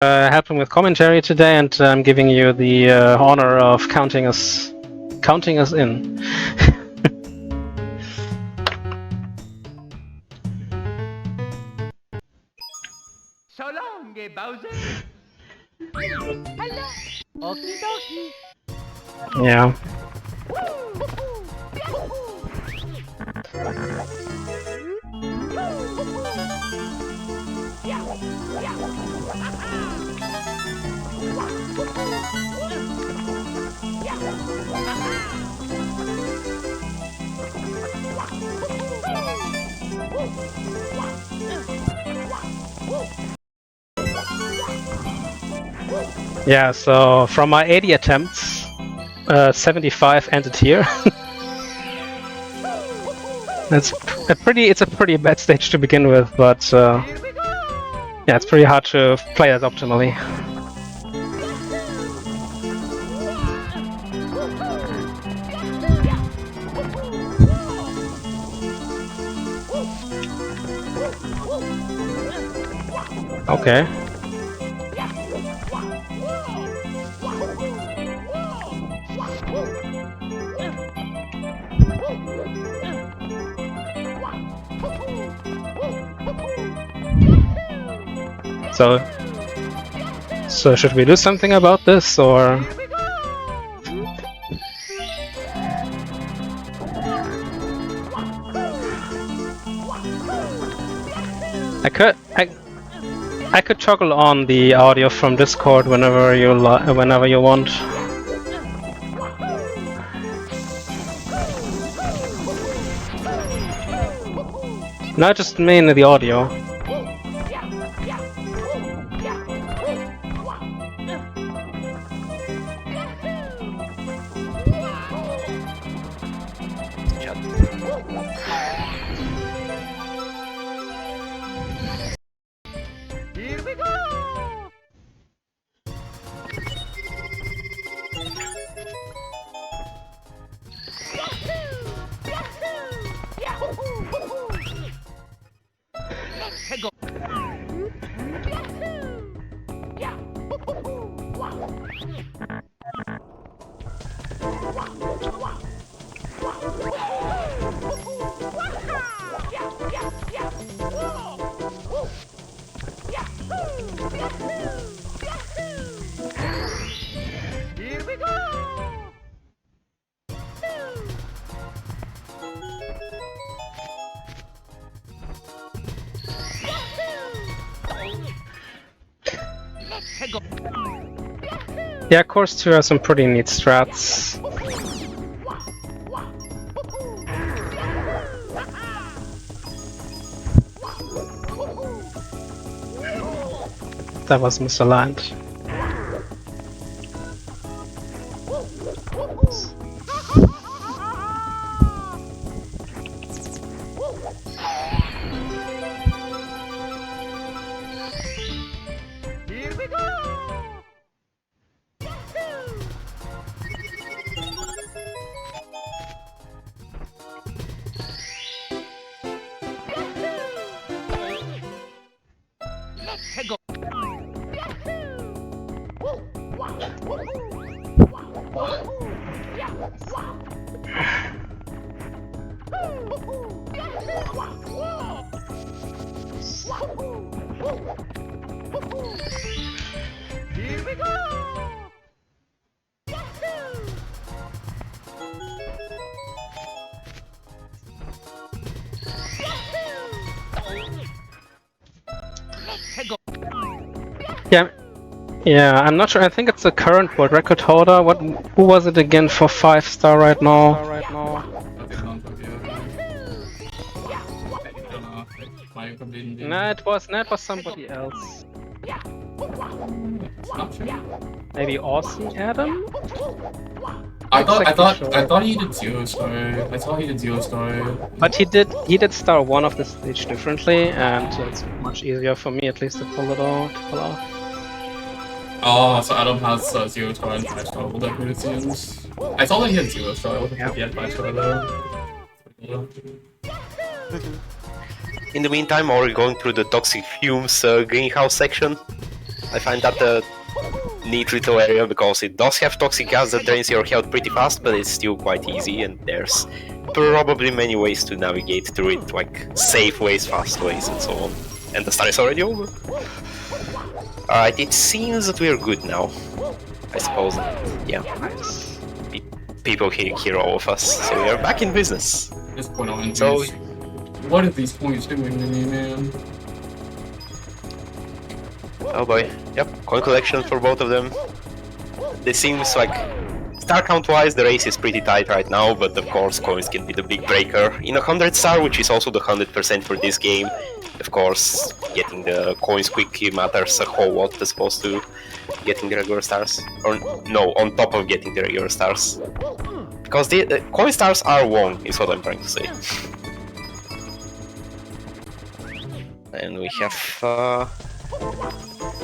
helping with commentary today, and I'm giving you the honor of counting us in. So long, Bowser. Hello. Okie dokie. Yeah. Yeah, so from my 80 attempts, 75 ended here. It's a pretty bad stage to begin with, but yeah, it's pretty hard to play that optimally. Okay. So should we do something about this, or? I could toggle on the audio from Discord whenever you want. Not just mainly the audio. Here we go. Here we go. Yeah, course 2 has some pretty neat strats. That was misaligned. Here we go. Here we go. Yeah, I'm not sure. I think it's the current world record holder. Who was it again for 5-star right now? No, it was somebody else. Maybe Aussie Adam? I thought he did 0-star. I thought he did 0-star. But he did star 1 of the stage differently, and it's much easier for me at least to pull off. Oh, so Adam has 0-star and 5-star all that it seems. I thought that he had 0-star. I wasn't sure if he had 5-star though. In the meantime, are we going through the toxic fumes greenhouse section? I find that a neat little area because it does have toxic gas that drains your health pretty fast, but it's still quite easy, and there's probably many ways to navigate through it, like safe ways, fast ways, and so on. And the star is already over. Alright, it seems that we're good now. I suppose. Yeah. People hear all of us, so we are back in business. This point on So, what are these points doing to me, man? oh boy, yep, coin collection for both of them. This seems like, star count wise, the race is pretty tight right now, but of course coins can be the big breaker. In 100 star, which is also the 100% for this game, of course, getting the coins quickly matters a whole lot as opposed to getting the regular stars. Or no, on top of getting the regular stars. Because the coin stars are won, is what I'm trying to say. And we have...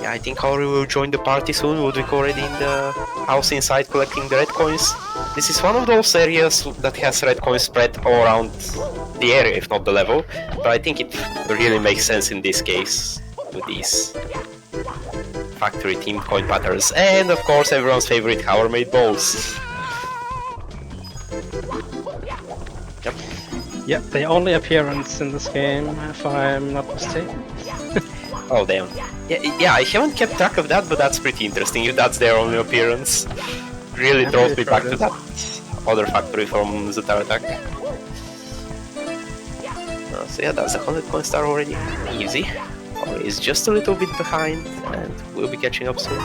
yeah, I think Auri will join the party soon. Ludwig already in the house inside collecting the red coins. This is one of those areas that has red coins spread all around the area, if not the level. But I think it really makes sense in this case with these factory themed coin patterns. And of course everyone's favorite Hour-made balls. Yep. Yep, the only appearance in this game, if I'm not mistaken. Oh damn. Yeah, I haven't kept track of that, but that's pretty interesting. If that's their only appearance, really draws me back to that other factory from the Tower Attack. So yeah, that's a 100 coin star already. Easy. Auri is just a little bit behind, and we'll be catching up soon.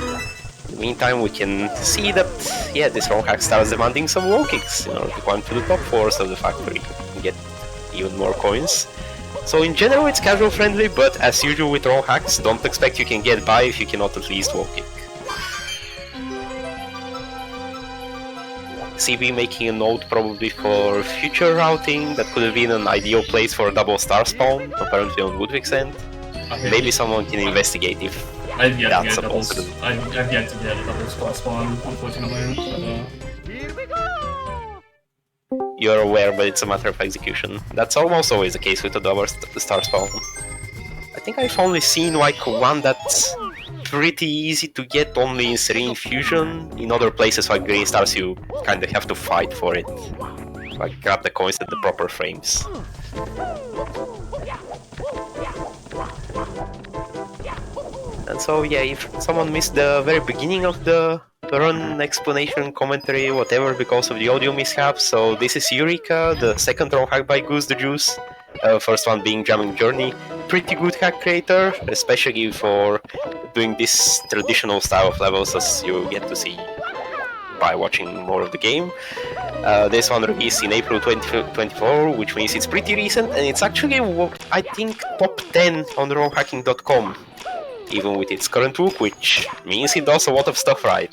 In the meantime, we can see that, yeah, this wrong hack starts demanding some wall kicks in order to climb to the top floors of the factory and get even more coins. So in general it's casual friendly, but as usual with wrong hacks, don't expect you can get by if you cannot at least wall kick. CB making a note probably for future routing, that could have been an ideal place for a double star spawn, apparently on Ludwig's end. Maybe someone can investigate if I've yet that's to get supposed to be. I've yet to get a double star spawn, unfortunately. Here we go! You're aware, but it's a matter of execution. That's almost always the case with a double star spawn. I think I've only seen like one that's pretty easy to get only in Serene Fusion. In other places like Green Stars you kinda have to fight for it. Like grab the coins at the proper frames. And so yeah, if someone missed the very beginning of the run, explanation, commentary, whatever, because of the audio mishap, so this is Eureka, the second wrong hack by Goose the Juice. First one being Jamming Journey. Pretty good hack creator, especially for doing this traditional style of levels as you get to see by watching more of the game. This one released in April 2024, which means it's pretty recent, and it's actually, I think, top 10 on wronghacking.com. Even with its current look, which means it does a lot of stuff right,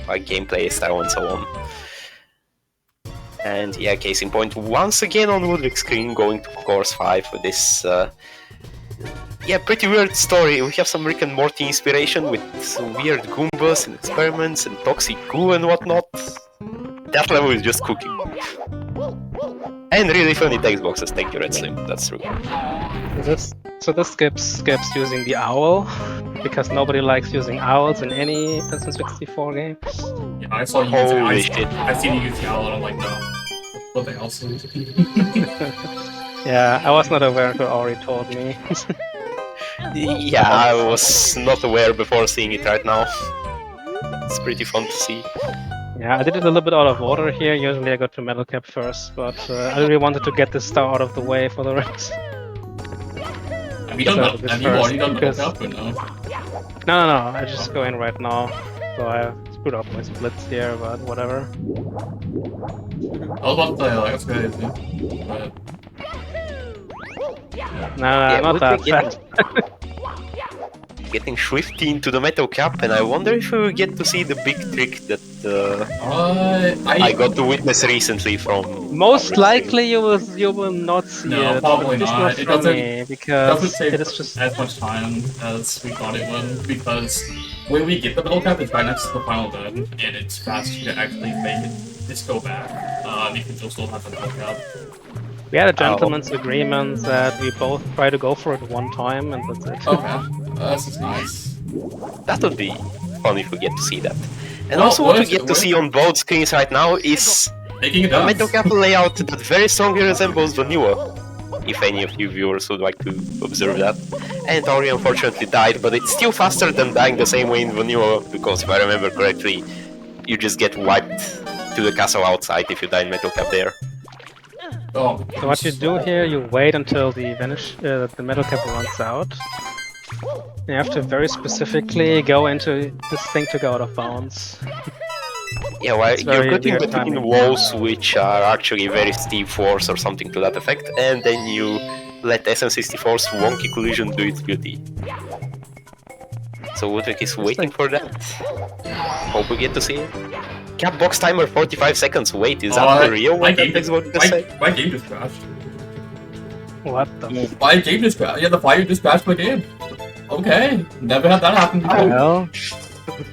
like gameplay style and so on. And yeah, case in point, once again on Ludwig's screen, going to course 5 with this, yeah, pretty weird story. We have some Rick and Morty inspiration with some weird Goombas and experiments and toxic goo and whatnot. That level is just cooking. And really funny text boxes, thank you Red Slim, that's true. So this skips using the owl, because nobody likes using owls in any N64 game. Yeah, I saw you use it. I seen you use the owl and I'm like, no. What the hell? Yeah, I was not aware until Auri told me. Yeah, I was not aware before seeing it right now. It's pretty fun to see. Yeah, I did it a little bit out of order here. Usually I go to Metal Cap first, but I really wanted to get this star out of the way for the rest. Have you already done Metal Cap or no? No, I just go in right now. So I screwed up my splits here, but whatever. I was about to say, like, that's crazy. But... No, not that fast. Getting Swifty into the Metal Cap, and I wonder if we will get to see the big trick that I got to witness recently from... Most likely you will not see it. Probably not. It doesn't, because take it is just as much time as we thought it would, because when we get the Metal Cap, it's right next to the final den, and it's faster to actually make it just go back. You can still have the Metal Cap. We had a gentleman's agreement that we both try to go for it one time, and that's it. Okay, that's just nice. That would be fun if we get to see that. And Well, also what we get to see on both screens right now is Making it a dance. metal cap layout that very strongly resembles vanilla. If any of you viewers would like to observe that. And Auri unfortunately died, but it's still faster than dying the same way in vanilla, because if I remember correctly, you just get wiped to the castle outside if you die in metal cap there. Oh, So what you do here, you wait until the the metal cap runs out. You have to very specifically go into this thing to go out of bounds. Yeah, well, It's you're very cutting weird between timing. walls which are actually very steep force or something to that effect, and then you let SM64's wonky collision do its beauty. So Ludwig is waiting for that. Hope we get to see it. Cap box timer 45 seconds. Wait, is that the real one? That is what you say? my game just crashed. What the My game just crashed. Yeah, the fire just crashed my game. Okay, never had that happen before. hell?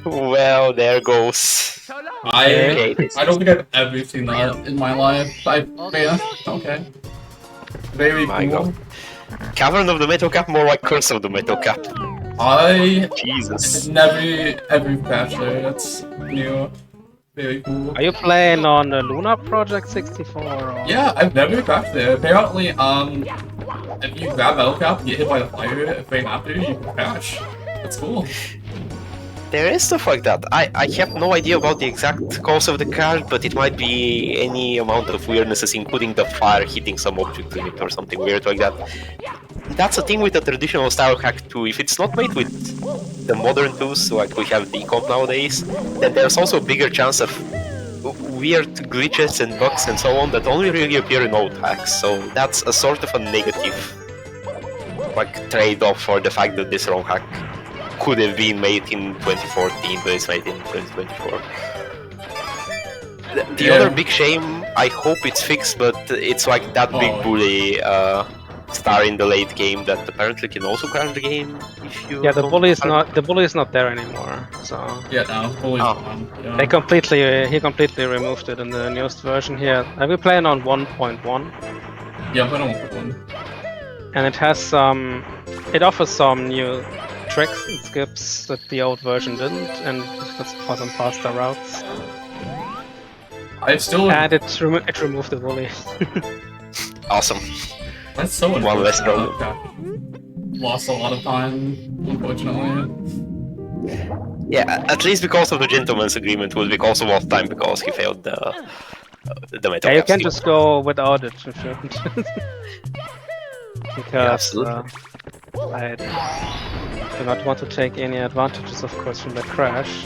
Well, there goes. I don't think I've ever seen that in my life. Yeah, okay. Very My cool. God. Cavern of the Metal Cap, more like Curse of the Metal Cap. I Jesus. never ever crashed there. That's new. Very cool. Are you playing on the Luna Project 64? Or... Yeah, I've never crashed there. Apparently, if you grab metal cap and get hit by the fire frame after, you can crash. That's cool. There is stuff like that. I have no idea about the exact cause of the crash, but it might be any amount of weirdnesses, including the fire hitting some object in it or something weird like that. That's a thing with a traditional style hack too. If it's not made with the modern tools, like we have decomp nowadays, then there's also a bigger chance of weird glitches and bugs and so on that only really appear in old hacks. So that's a sort of a negative, like, trade-off for the fact that this ROM hack could have been made in 2014, but it's made in 2024. The other big shame, I hope it's fixed, but it's like that big bully star in the late game that apparently can also crash the game if you. Yeah, the bully is not there anymore. So Yeah, no, fully Oh. gone. Yeah. he completely removed it in the newest version here. I've been playing on 1.1, Yeah, I don't want one. and it offers some new tricks and skips that the old version didn't, and it's for some faster routes. I still. And it removed the bully. Awesome. That's so One unfortunate. less problem. Okay. Lost a lot of time, unfortunately. Yeah, at least because of the gentleman's agreement, Ludwig also lost time because he failed the metal. Yeah, you cap can skill. just go without it if you want. Because absolutely. I do not want to take any advantages, of course, from that crash.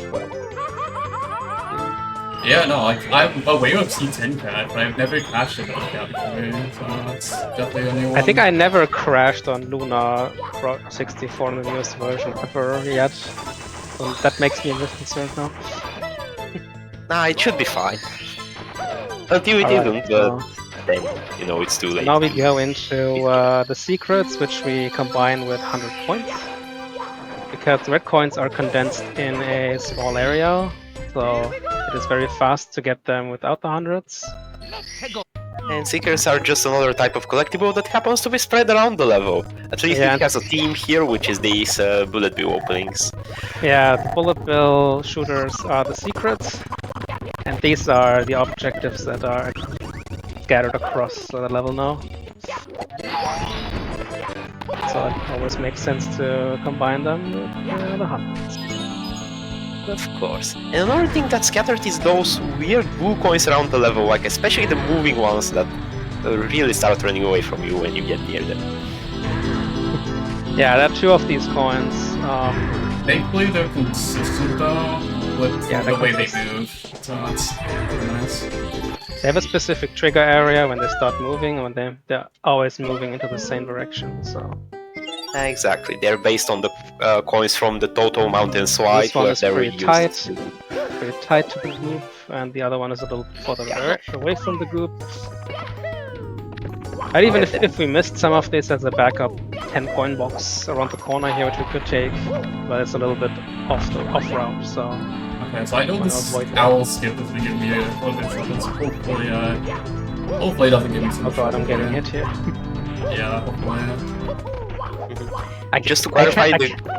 Yeah, no, like, I'm aware of C10 crash, but I've never crashed a metal cap before, so that's definitely a new one. I think I never crashed on Luna 64 in the newest version ever yet. So that makes me a bit concerned now. Nah, it should be fine. Until it Alright, isn't, but then, you know, it's too late. Now we go into the secrets, which we combine with 100 points. Because red coins are condensed in a small area, so it is very fast to get them without the hundreds. And Seekers are just another type of collectible that happens to be spread around the level. At least Yeah. it has a theme here, which is these bullet bill openings. Yeah, the bullet bill shooters are the secrets, and these are the objectives that are scattered across the level now. So it always makes sense to combine them with the hundreds. Of course. And another thing that's scattered is those weird blue coins around the level, like especially the moving ones that really start running away from you when you get near them. Yeah, there are two of these coins. Thankfully, they're consistent though with Yeah, the they're way they consistent. move, so that's pretty nice. They have a specific trigger area when they start moving, and when they're always moving into the same direction. So Exactly, they're based on the coins from the Total Mountain Slide, this one where is they were pretty used. tight to the group, and the other one is a little further away from the group. And even if we missed some of this as a backup 10 coin box around the corner here, which we could take, but it's a little bit off route, so Okay, so I know this avoid that. owl skip is gonna give me a little bit of trouble, so hopefully it doesn't give me some oh god, I'm trouble getting here. hit here. Yeah, hopefully. And just to clarify,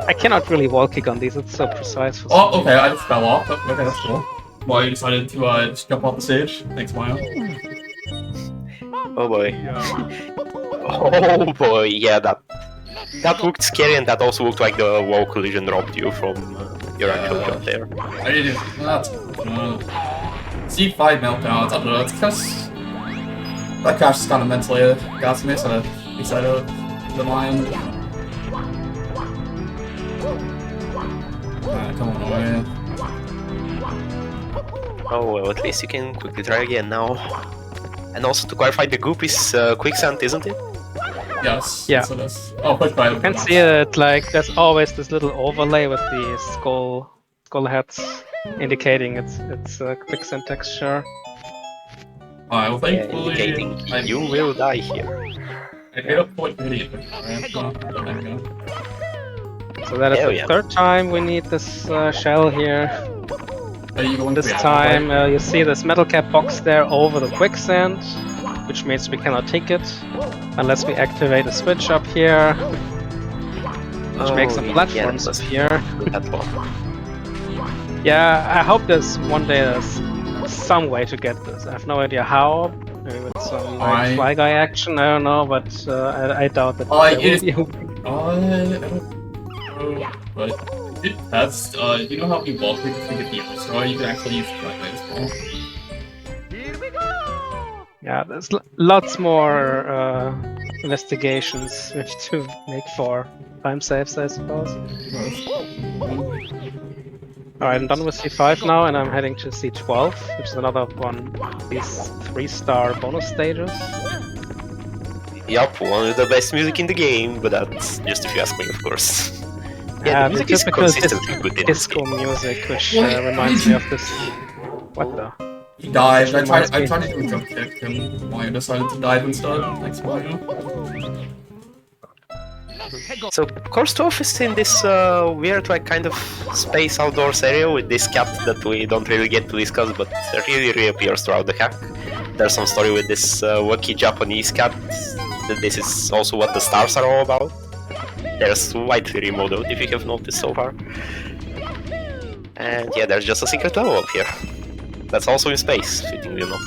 I cannot really wall kick on these. It's so precise. For Oh, okay, I just fell off. Okay, that's cool. Well, you decided to just jump off the stage. Thanks, Mario. oh boy. Oh boy, yeah, that looked scary, and that also looked like the wall collision robbed you from your actual jump there. I didn't. That's C5 meltdown. I don't know. It's because that crash is kind of mentally got me, so I decided the mind. Come on away. Oh well, at least you can quickly try again now. And also to clarify, the goop is quicksand, isn't it? Yes. Yeah. So that's. Oh, quick by. You can see it, like, there's always this little overlay with the skull heads, indicating it's a quicksand texture. Alright, well, Yeah, thankfully. indicating you will die here. I hit a point for hitting it. So that is Hell the yeah. third time we need this shell here. Are you going This to time you see this metal cap box there over the quicksand, which means we cannot take it unless we activate a switch up here, which makes some platforms up here. That one. Yeah, I hope there's some way to get this. I have no idea how. Maybe with some like, fly guy action, I don't know, but I doubt that. I there will be. don't know, but that's you know how you wall click to get the Auri? You can actually use fly guy as well. Here we go! Yeah, there's lots more investigations we have to make for time saves, I suppose. Alright, I'm done with C5 now, and I'm heading to C12, which is another one of these 3-star bonus stages. Yup, one of the best music in the game, but that's just if you ask me, of course. Yeah, Yeah, the music is typical consistently good in this disco game. music, which reminds me of this. What the? He died. I tried Reminds to do a jump kick, and Mario decided to dive instead. Thanks, Mario. So, course 12 is in this weird, like, kind of space outdoors area with this cat that we don't really get to discuss, but really reappears throughout the hack. There's some story with this wacky Japanese cat, that this is also what the stars are all about. They're slightly remodeled, if you have noticed so far. And yeah, there's just a secret level up here. That's also in space, fitting, you know.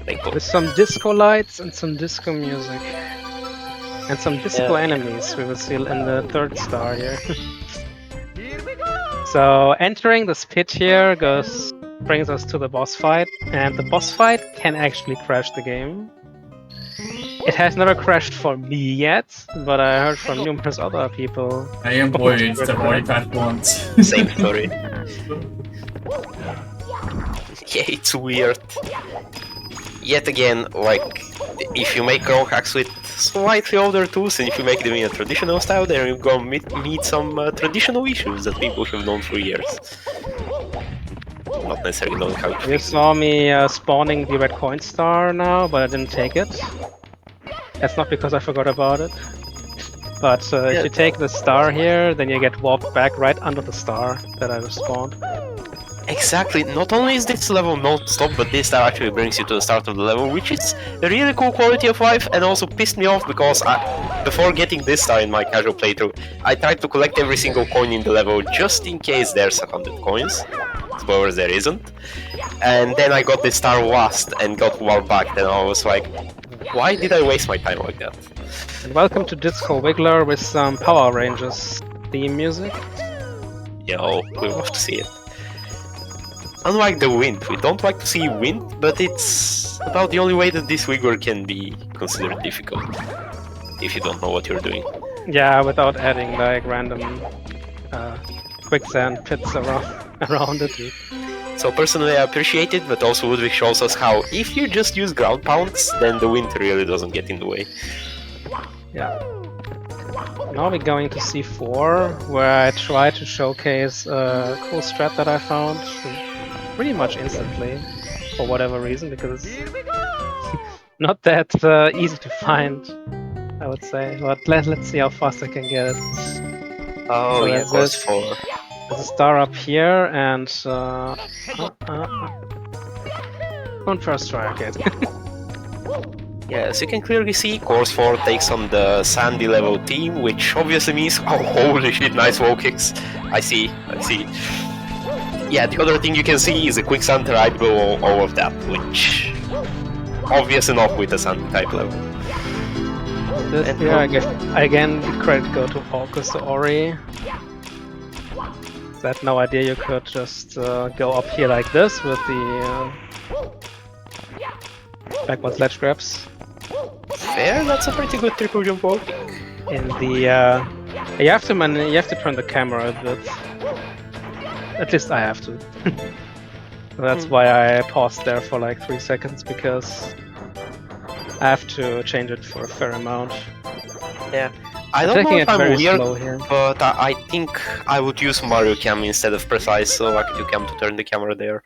Thank you. With some disco lights and some disco music. And some disco enemies we will see in the 3rd star here. Here we go! So entering this pit here brings us to the boss fight, and the boss fight can actually crash the game. It has never crashed for me yet, but I heard from numerous other people. I am worried it's already crashed once. Same story. Yeah, it's weird. Yet again, like, if you make wrong hacks with slightly older tools, and if you make them in a traditional style, then you're gonna meet some traditional issues that people have known for years. Not necessarily knowing how to You fix saw me spawning the red coin star now, but I didn't take it. That's not because I forgot about it. But if you take the star here, then you get warped back right under the star that I respawned. Exactly, not only is this level non-stop, but this star actually brings you to the start of the level, which is a really cool quality of life, and also pissed me off because before getting this star in my casual playthrough, I tried to collect every single coin in the level just in case there's 100 coins, however there isn't, and then I got this star last and got warped back, and I was like, why did I waste my time like that? And welcome to Disco Wiggler with some Power Rangers theme music. Yo, we love to see it. Unlike the wind, we don't like to see wind, but it's about the only way that this Wiggler can be considered difficult, if you don't know what you're doing. Yeah, without adding like random quicksand pits around it. So personally I appreciate it, but also Ludwig shows us how if you just use ground pounds, then the wind really doesn't get in the way. Yeah. Now we're going to C4, where I try to showcase a cool strat that I found pretty much instantly, for whatever reason, because it's not that easy to find, I would say. But let's see how fast I can get it. Oh So yeah, there's goes this- for... There's a star up here, and on first try, okay. Yeah, as you can clearly see, course 4 takes on the sandy level team, which obviously means, oh, holy shit, nice wall kicks. I see. Yeah, the other thing you can see is a quicksand right below all of that, which obvious enough with the sandy type level. This And here, I guess, again, credit go to Focus to Auri. I had no idea you could just go up here like this with the backward ledge grabs. Fair, that's a pretty good triple jump wall kick. In the you have to turn the camera a bit. At least I have to. That's why I paused there for like 3 seconds, because I have to change it for a fair amount. Yeah. I don't know Taking if it I'm very weird, slow here. but I think I would use Mario Cam instead of Precise, so I could do Cam to turn the camera there.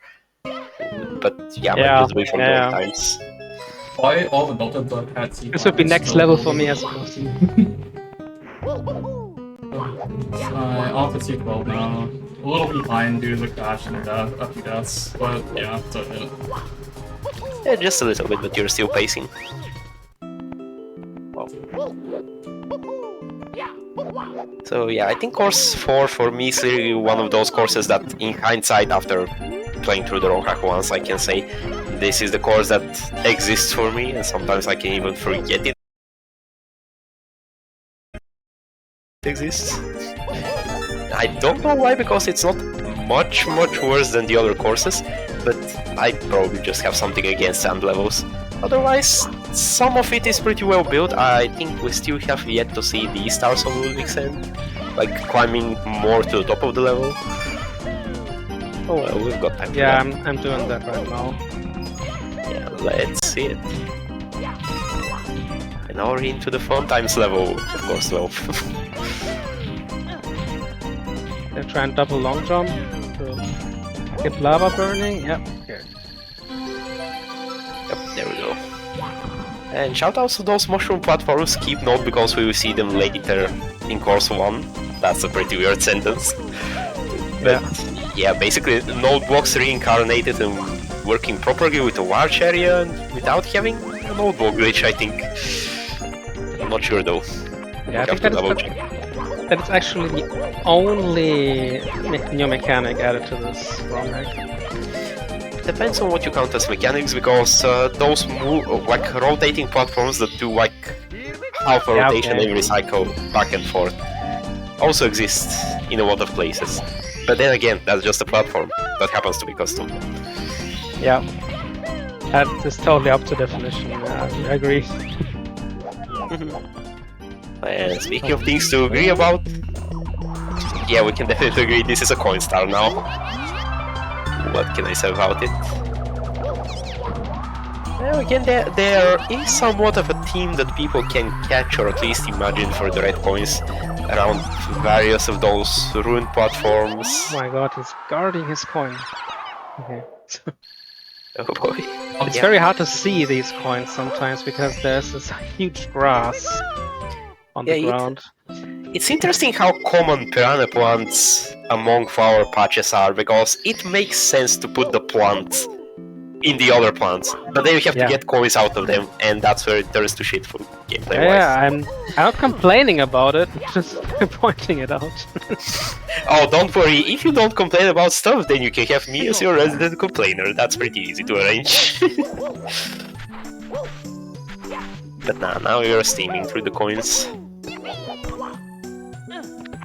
But yeah, Yeah, just wait for the old times. Why all the Dota had C5? This would be next level for me, I suppose. Off to C12 now. A little behind due to the crash and a few deaths, but yeah, that's it. Yeah, just a little bit, but you're still pacing. So yeah, I think course 4 for me is really one of those courses that, in hindsight, after playing through the Rock once, I can say this is the course that exists for me, and sometimes I can even forget it exists. I don't know why, because it's not much worse than the other courses, but I probably just have something against sand levels. Otherwise, some of it is pretty well built. I think we still have yet to see the stars of Ludwig's end, like climbing more to the top of the level. Oh well, we've got time. Yeah, I'm doing that right now. Yeah, let's see it. And Auri into the fun times level, of course, 12. They try and double long jump to get lava burning. Yep, here. Yep, there we go. And shoutouts to those mushroom platforms. Keep note, because we will see them later in course 1. That's a pretty weird sentence. But yeah, basically node blocks reincarnated and working properly with a large area and without having a node block glitch, I think. I'm not sure though. Yeah, I think that is actually the only new mechanic added to this ROM hack. Depends on what you count as mechanics, because those like rotating platforms that do like half a rotation every cycle back and forth also exist in a lot of places. But then again, that's just a platform that happens to be custom. Yeah, that is totally up to definition. I agree. And speaking of things to agree about, yeah, we can definitely agree this is a coin star now. What can I say about it? Well, again, there is somewhat of a theme that people can catch, or at least imagine, for the red coins around various of those ruined platforms. Oh my god, he's guarding his coin. Okay. Oh boy. It's very hard to see these coins sometimes, because there's this huge grass on the ground. It's interesting how common piranha plants among flower patches are, because it makes sense to put the plant in the other plants, but then you have to get coins out of them, and that's where it turns to shit for gameplay wise. Yeah, I'm not complaining about it, just pointing it out. Oh, don't worry, if you don't complain about stuff, then you can have me as your resident complainer. That's pretty easy to arrange. But now you're steaming through the coins.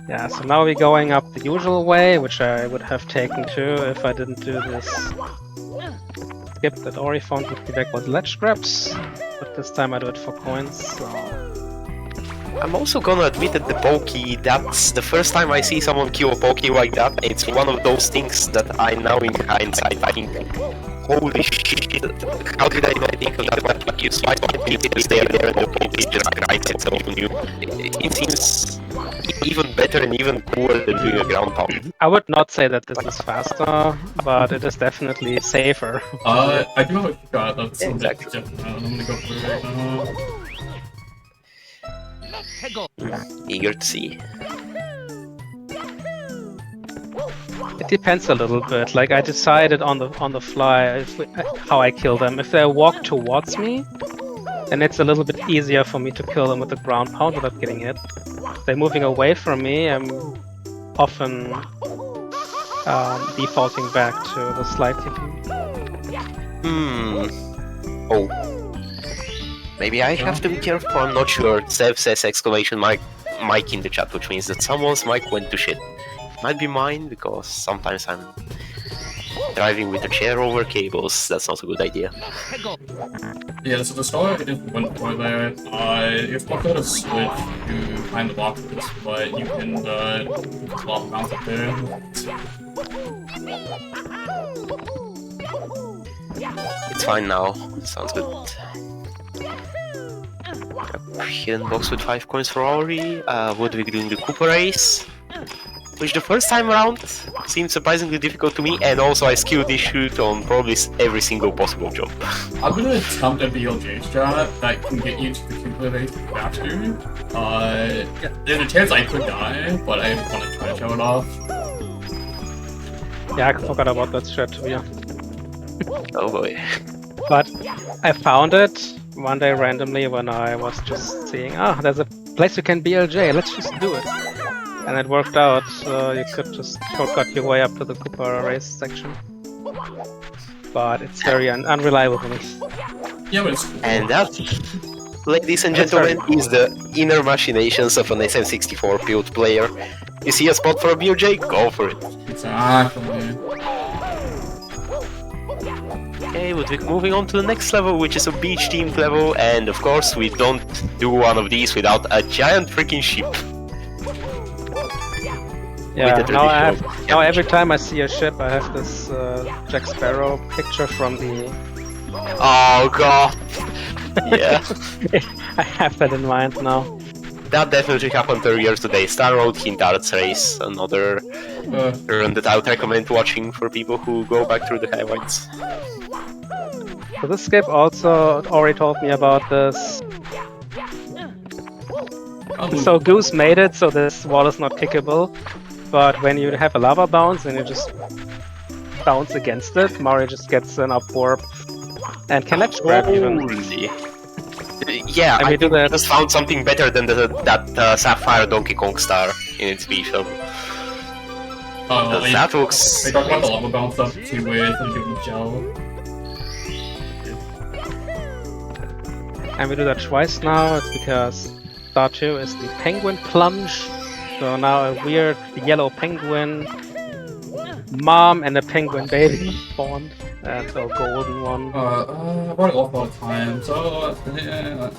Yeah, so now we're going up the usual way, which I would have taken too if I didn't do this skip that Auri found with the backward ledge grabs, but this time I do it for coins, so... I'm also gonna admit that the pokey, that's the first time I see someone kill a pokey like that. It's one of those things that I now in hindsight think, holy shit, how did I not think of that? Like, you slice it is there and the pokey just grinds itself on you. It seems even better and even cooler than doing a ground pound. I would not say that this is faster, but it is definitely safer. I do have a card that's exactly. different. I'm gonna go through it right now. Eager to see. It depends a little bit. Like, I decided on the fly how I kill them. If they walk towards me, then it's a little bit easier for me to kill them with the ground pound without getting hit. If they're moving away from me, I'm often defaulting back to the slide TP. Oh. Maybe I have to be careful, I'm not sure. Zev says exclamation mic in the chat, which means that someone's mic went to shit. Might be mine, because sometimes I'm driving with a chair over cables. That's not a good idea. Yeah, so the story I didn't went for there. You're supposed to switch to find the boxes, but you can swap bounce up there. It's fine now. Sounds good. A hidden box with 5 coins for Auri. Ludwig doing the Koopa race, which the first time around seemed surprisingly difficult to me, and also I skilled this shoot on probably every single possible jump. I'm gonna attempt a BLJ strat that can get you to the Koopa race faster. There's a chance I could die, but I want to try to show it off. Yeah, I forgot about that strat too, yeah. Oh boy. But I found it one day randomly when I was just seeing, there's a place you can BLJ, let's just do it. And it worked out, so you could just shortcut your way up to the Koopa race section. But it's very unreliable for me. Yeah, but it's cool. And that, ladies and gentlemen, is the inner machinations of an SM64 build player. You see a spot for a BLJ? Go for it. Exactly. Okay, Ludwig, moving on to the next level, which is a beach themed level, and of course we don't do one of these without a giant freaking ship. Yeah, now every time I see a ship, I have this Jack Sparrow picture from the... Oh god! Yeah. I have that in mind now. That definitely happened earlier today. Star Road Hint Arts Race, another run that I would recommend watching for people who go back through the highlights. So this skip also already told me about this. So Goose made it so this wall is not kickable, but when you have a lava bounce and you just bounce against it, Mario just gets an up warp and can ledge grab even. Yeah, and I we do think that. we just found something better than that Sapphire Donkey Kong star in its B film. That looks... They talk about the lava bounce up to with and doing gel. And we do that twice now, it's because Star 2 is the penguin plunge. So now a weird yellow penguin mom and a penguin baby spawned. And a golden one. I've already lost a lot of time, so yeah,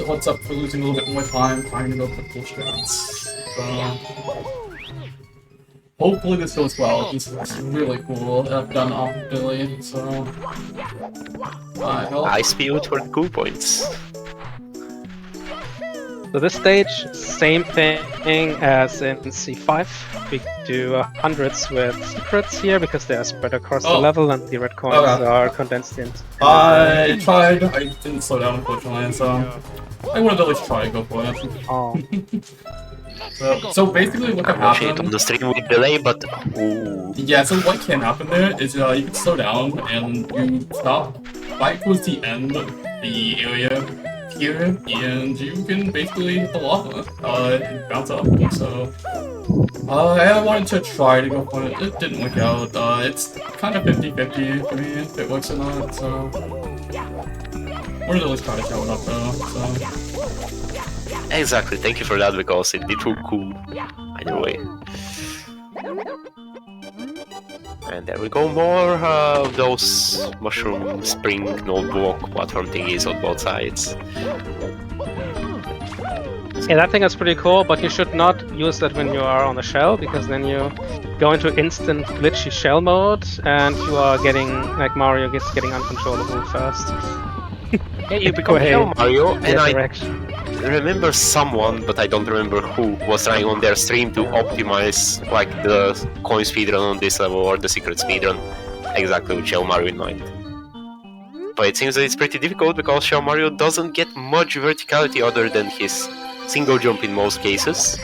what's up for losing a little bit more time trying to go for cool strats. So hopefully this goes well. This looks really cool. I've done off Billy, so I spewed for the cool points. So this stage, same thing as in C5. We do hundreds with secrets here because they are spread across the level and the red coins are condensed into... I tried, I didn't slow down unfortunately, so I wanted to at least try to go for it. Oh. So basically what can happen... on the stream with delay, but... Ooh. Yeah, so what can happen there is you can slow down and you stop right towards the end of the area here, and you can basically hit the lava and bounce up. So I wanted to try to go for it. It didn't work out. It's kind of 50-50 for me if it works or not. So we're gonna try to show it up though. So exactly. Thank you for that because it did look cool. Either way. And there we go, more of those mushroom spring notebook platform thingies on both sides. Yeah, that thing is pretty cool, but you should not use that when you are on the shell, because then you go into instant glitchy shell mode, and you are getting, like Mario gets getting uncontrollable fast. Yeah, you become Shell Mario, and I remember someone, but I don't remember who, was trying on their stream to optimize like the coin speedrun on this level or the secret speedrun exactly with Shell Mario in mind. But it seems that it's pretty difficult because Shell Mario doesn't get much verticality other than his single jump in most cases,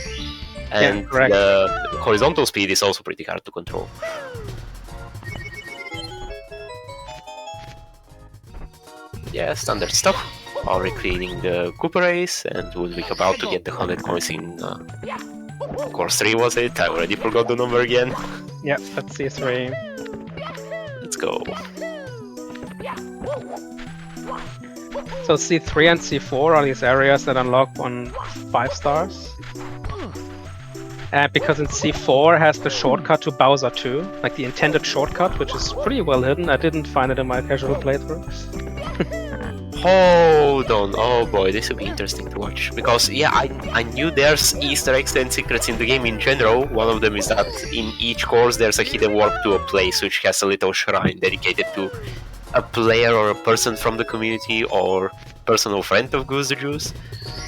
and the horizontal speed is also pretty hard to control. Yeah, standard stuff. Auri cleaning the Koopa race, and Ludwig about to get the 100 coins in course 3 was it? I already forgot the number again. Yeah, that's C3. Let's go. So C3 and C4 are these areas that unlock on 5 stars. And because in C4 has the shortcut to Bowser 2, like the intended shortcut, which is pretty well hidden. I didn't find it in my casual playthroughs. Hold on, oh boy, this will be interesting to watch. Because, yeah, I knew there's Easter eggs and secrets in the game in general. One of them is that in each course there's a hidden warp to a place which has a little shrine dedicated to a player or a person from the community or personal friend of Goose the Juice.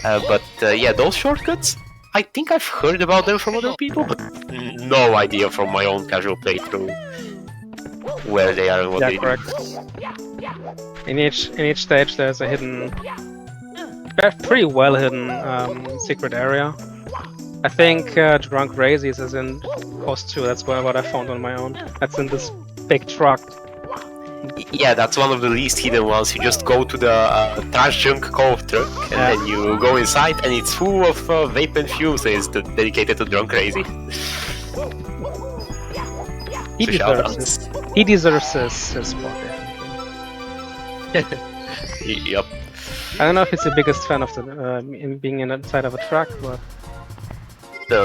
But yeah, those shortcuts, I think I've heard about them from other people, but no idea from my own casual playthrough where they are and what they correct. do. In each stage there's a hidden, pretty well hidden secret area. I think Drunk Razies is in course 2, that's what I found on my own. That's in this big truck. Yeah, that's one of the least hidden ones. You just go to the trash junk cove truck and then you go inside and it's full of vape and fuses dedicated to Drunk Crazy. He deserves his spot. Yep. I don't know if he's the biggest fan of the in being inside of a truck, but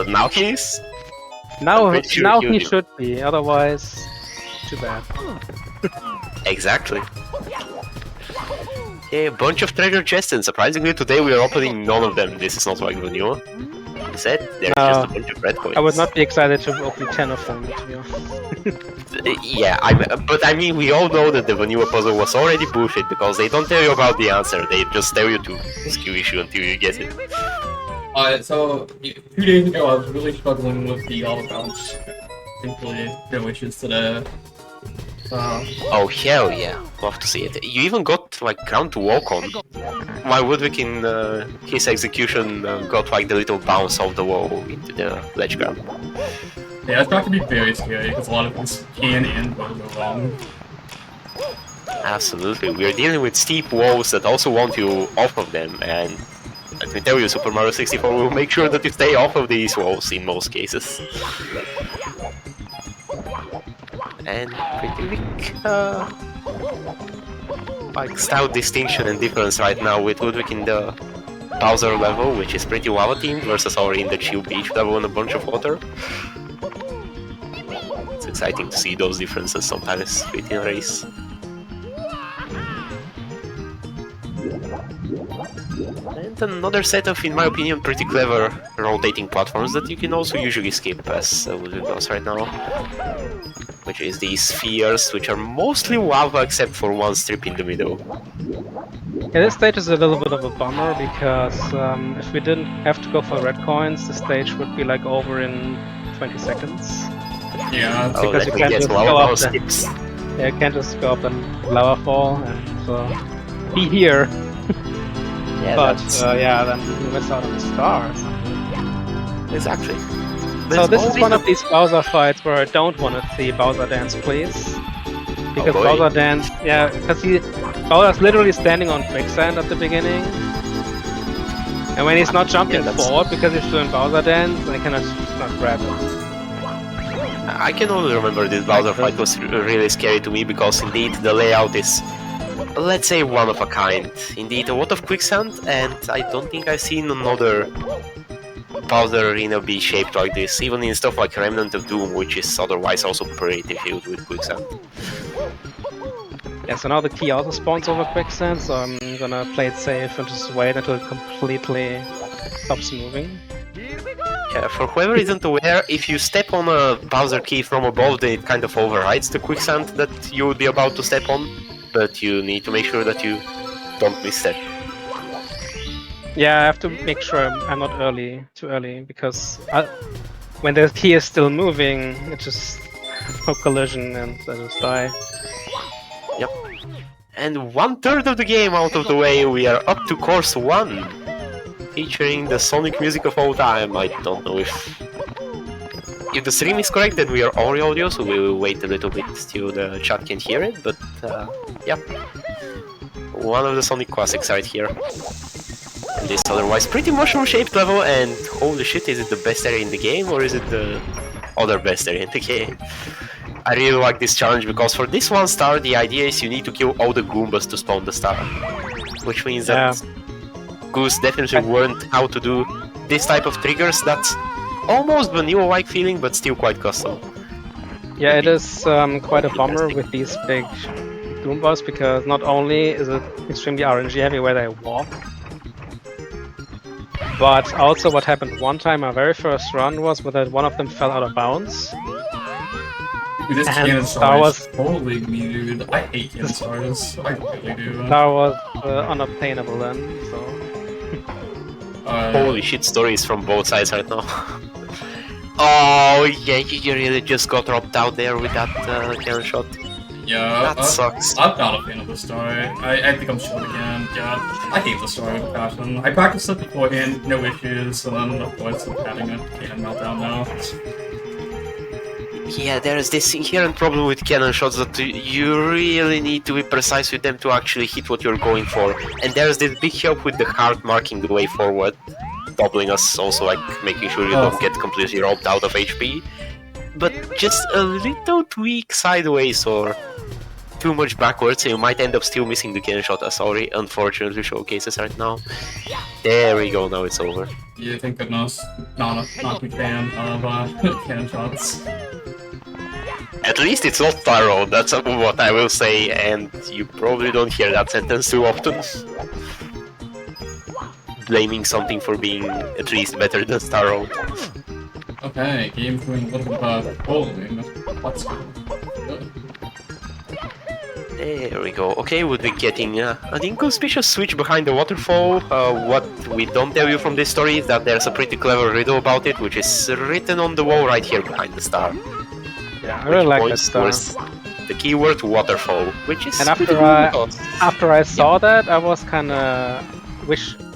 Now he is? now Sure he should be. Otherwise, too bad. Exactly. Yeah, a bunch of treasure chests, and surprisingly today we are opening none of them. This is not like vanilla. Instead, there's just a bunch of red coins. I would not be excited to open 10 of them, to be honest. Yeah, but I mean, we all know that the vanilla puzzle was already bullshit because they don't tell you about the answer. They just tell you to skill issue until you get it. So 2 days ago I was really struggling with the auto bounce. Thankfully, no issues today. Oh hell yeah, love to see it. You even got like ground to walk on. While Ludwig in his execution got like the little bounce off the wall into the ledge ground. Yeah, it's got to be very scary because a lot of things can and will go wrong. Absolutely, we are dealing with steep walls that also want you off of them, and let me tell you, Super Mario 64 will make sure that you stay off of these walls in most cases. And pretty big, like stout distinction and difference right now with Ludwig in the Bowser level, which is pretty lava themed, versus Auri in the chill beach level and a bunch of water. It's exciting to see those differences sometimes within a race. And another set of, in my opinion, pretty clever rotating platforms that you can also usually skip, as Ludwig does right now. Which is these spheres, which are mostly lava except for one strip in the middle. Yeah, this stage is a little bit of a bummer because if we didn't have to go for red coins, the stage would be like over in 20 seconds. Yeah, Because you can't just go up you can't just go up the lava fall and be here. Yeah, But yeah, then you miss out on the stars. exactly. So this is one of these Bowser fights where I don't want to see Bowser dance, please. Because Bowser dance, yeah, because Bowser's literally standing on quicksand at the beginning. And when he's not jumping forward because he's doing Bowser dance, I cannot not grab it. I can only remember this Bowser fight was really scary to me because indeed the layout is, let's say, one of a kind. Indeed, a lot of quicksand, and I don't think I've seen another Bowser arena be shaped like this, even in stuff like Remnant of Doom, which is otherwise also pretty filled with quicksand. Yeah, so now the key also spawns over quicksand, so I'm gonna play it safe and just wait until it completely stops moving. Yeah, for whoever isn't aware, if you step on a Bowser key from above, then it kind of overrides the quicksand that you would be about to step on, but you need to make sure that you don't misstep. Yeah, I have to make sure I'm not too early, because when the key is still moving, it just no collision and I just die. Yep. And 1/3 of the game out of the way, we are up to course 1, featuring the Sonic music of all time. I don't know if the stream is correct that we are Auri audio, so we will wait a little bit till the chat can hear it, but yeah. one of the Sonic classics right here. And this otherwise pretty mushroom-shaped level, and holy shit, is it the best area in the game, or is it the other best area in the game? I really like this challenge, because for this 1 star, the idea is you need to kill all the Goombas to spawn the star. Which means that Goose definitely learned how to do this type of triggers that's almost vanilla-like feeling, but still quite custom. Yeah, it is quite a bummer with these big Goombas, because not only is it extremely RNG heavy where they walk, but also what happened one time, my very first run was that one of them fell out of bounds. Dude, this And cannon Star star was- is totally me, dude. I hate cannon stars. I really do. That was unobtainable then, so... Holy shit, stories from both sides right now. Oh yeah, you really just got dropped out there with that cannon shot. Yeah, That sucks. I'm not a fan of the story. I think I'm short again. Yeah, I hate the story with passion. I practiced it beforehand, no issues, and then of course I'm having a cannon meltdown now. Yeah, there is this inherent problem with cannon shots that you really need to be precise with them to actually hit what you're going for. And there's this big help with the heart marking the way forward, doubling us, also like making sure you don't get completely robbed out of HP. But just a little tweak sideways or too much backwards, and you might end up still missing the cannon shot, as Auri unfortunately showcases right now. There we go, now it's over. Yeah, thank goodness. Not a big fan of cannon shots. At least it's not Tyrone, that's what I will say, and you probably don't hear that sentence too often. Blaming something for being at least better than Tyrone. Okay, game doing a little bit of bowling. Let's go. Good. There we go. Okay, we'll be getting an inconspicuous switch behind the waterfall. What we don't tell you from this story is that there's a pretty clever riddle about it, which is written on the wall right here behind the star. Yeah, I really like that star. towards the keyword waterfall, which is And pretty cool. after I saw that, I was kinda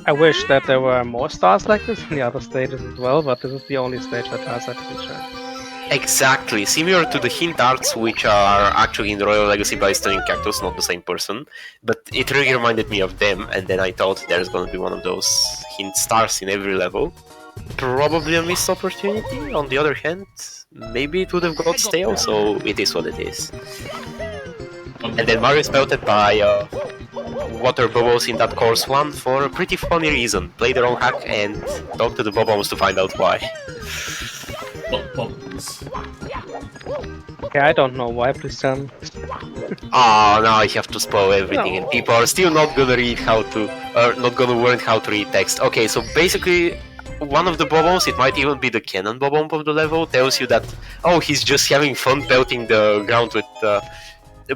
I wish that there were more stars like this in the other stages as well, but this is the only stage that has that feature. Exactly, similar to the hint arts, which are actually in the Royal Legacy by Stunning Cactus, not the same person, but it really reminded me of them, and then I thought there's gonna be one of those hint stars in every level. Probably a missed opportunity. On the other hand, maybe it would have got stale, so it is what it is. And then Mario is pelted by water bubbles in that course 1 for a pretty funny reason. Play the wrong hack and talk to the bubbles to find out why. Bubbles. Okay, I don't know why, please tell me. Oh, now I have to spoil everything, and people are still not gonna read how to, or not gonna learn how to read text. Okay, so basically, one of the bubbles, it might even be the cannon bubble of the level, tells you that, oh, he's just having fun pelting the ground with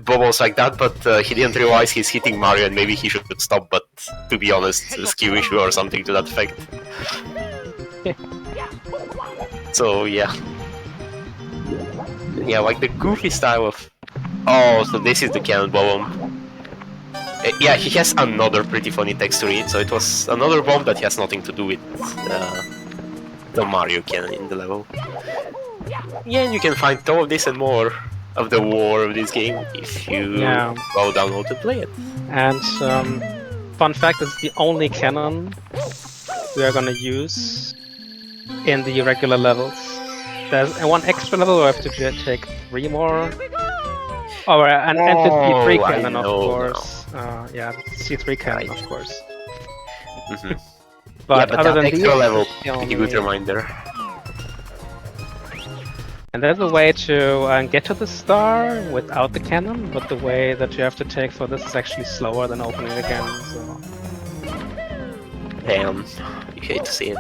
bubbles like that, but he didn't realize he's hitting Mario and maybe he should stop, but to be honest, a skill issue or something to that effect. So, yeah. Yeah, like the goofy style of... Oh, so this is the cannon bomb. Yeah, he has another pretty funny text to read, so it was another bomb that has nothing to do with the Mario cannon in the level. Yeah, and you can find all of this and more of the war of this game if you go download and play it. And fun fact, it's the only cannon we are gonna use in the regular levels. There's one extra level where I have to take 3 more. Oh, and the C3 cannon, of course. Yeah, the C3 cannon, of course. Mm-hmm. But, yeah, but other that than extra these, level, pretty good reminder. And there's a way to get to the star without the cannon, but the way that you have to take for this is actually slower than opening it again, so... Damn, you hate to see it.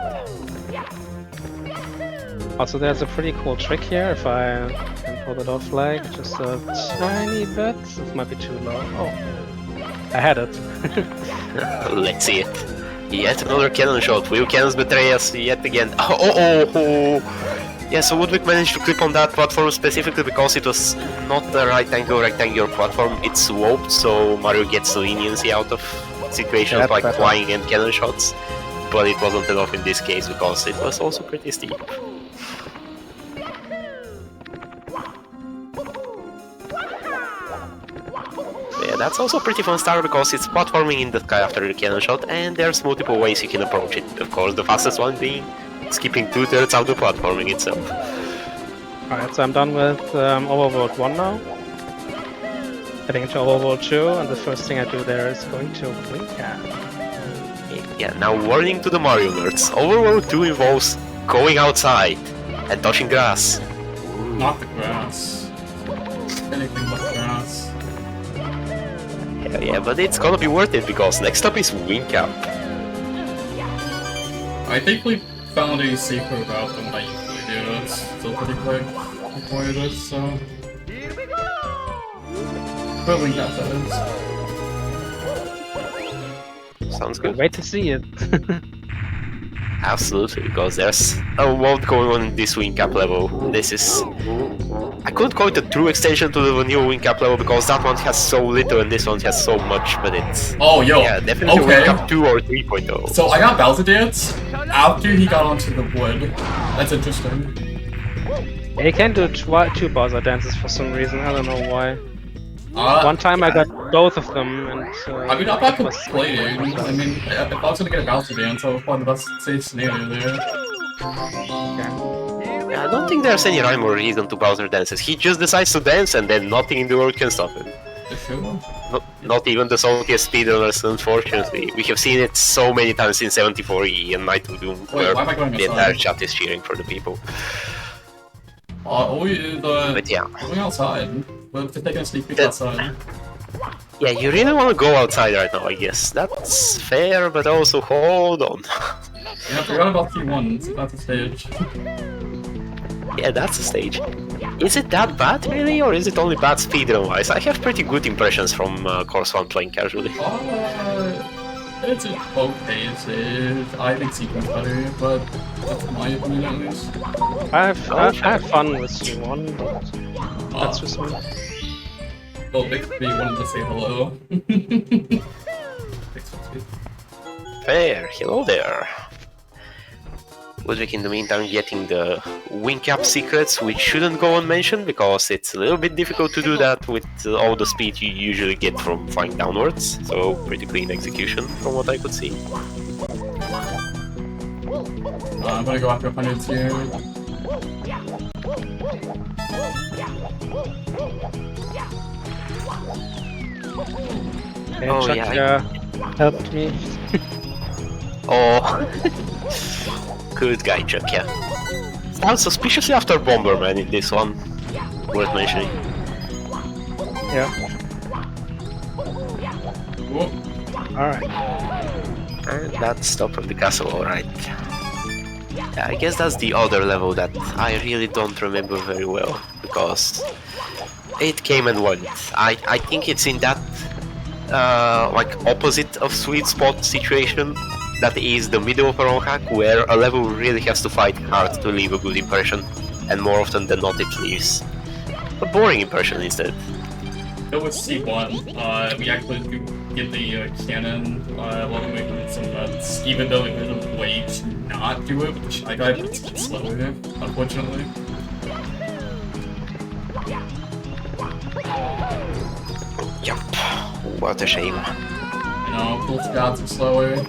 Also, there's a pretty cool trick here, if I can pull it off like, just a tiny bit. This might be too low. Oh, I had it. Let's see it. Yet another cannon shot. Will cannons betray us yet again? Oh. Yeah, so Ludwig managed to clip on that platform specifically because it was not a rectangular platform. It's sloped, so Mario gets leniency out of situations like flying and cannon shots. But it wasn't enough in this case because it was also pretty steep. Yeah, that's also a pretty fun start because it's platforming in the sky after the cannon shot, and there's multiple ways you can approach it. Of course, the fastest one being skipping 2/3 of the platforming itself. Alright, so I'm done with Overworld 1 now. Heading into Overworld 2, and the first thing I do there is going to Eureka. Yeah, now warning to the Mario nerds. Overworld 2 involves going outside and touching grass. Not the grass. Anything but grass. Yeah, but it's gonna be worth it because next up is Wing Cap. I think we found a safer route than I usually do. It's still pretty quick before this, so. Here we go! But we got that. Sounds good. Wait to see it. Absolutely, because there's a lot going on in this Wing Cap level. This is... I couldn't call it a true extension to the vanilla Wing Cap level because that one has so little and this one has so much, but it's... Oh, yo. Yeah, definitely Okay. Wing Cap 2 or 3.0. So I got Bowser Dance after he got onto the wood. That's interesting. You can do two Bowser dances for some reason, I don't know why. One time I got both of them, and I mean, I'm not complaining. I mean, if I was gonna get a Bowser Dance, I would find the best safe scenario there. Yeah, I don't think there's any rhyme or reason to Bowser dances. He just decides to dance and then nothing in the world can stop him. Not even the saltiest speedrunners, unfortunately. We have seen it so many times in 74E and Night of Doom, where why am I going the outside? entire chat is cheering for the people. But yeah. Going outside. We're taking a sneak peek outside. Yeah, you really want to go outside right now, I guess. That's fair, but also hold on. Yeah, I forgot about T1, so that's a stage. Yeah, that's a stage. Is it that bad, really, or is it only bad speedrun-wise? I have pretty good impressions from Course 1 playing casually. It's okay stage. I think sequence better, but that's my opinion at least. I have fun with C1, but that's just me. Well, Bixby wanted to say hello. Fair, hello there. Ludwig in the meantime getting the Wing Cap secrets, which shouldn't go unmentioned because it's a little bit difficult to do that with all the speed you usually get from flying downwards, so pretty clean execution from what I could see. I'm gonna go after 100s here. Okay, Oh, Chuck, yeah. helped me. Oh, good guy, Chuck, yeah. Sounds suspiciously after Bomberman in this one, worth mentioning. Yeah. Whoa. Alright. And that's top of the castle, alright. Yeah, I guess that's the other level that I really don't remember very well, because it came and went. I think it's in that like opposite of sweet spot situation that is the middle of a wrong hack, where a level really has to fight hard to leave a good impression, and more often than not it leaves a boring impression instead. Go with C1. We actually do get the cannon while we're making some nuts, even though there's a way to not do it with the Shy Guy, but it's slower, unfortunately. Yup, what a shame. You know, full scouts are slower.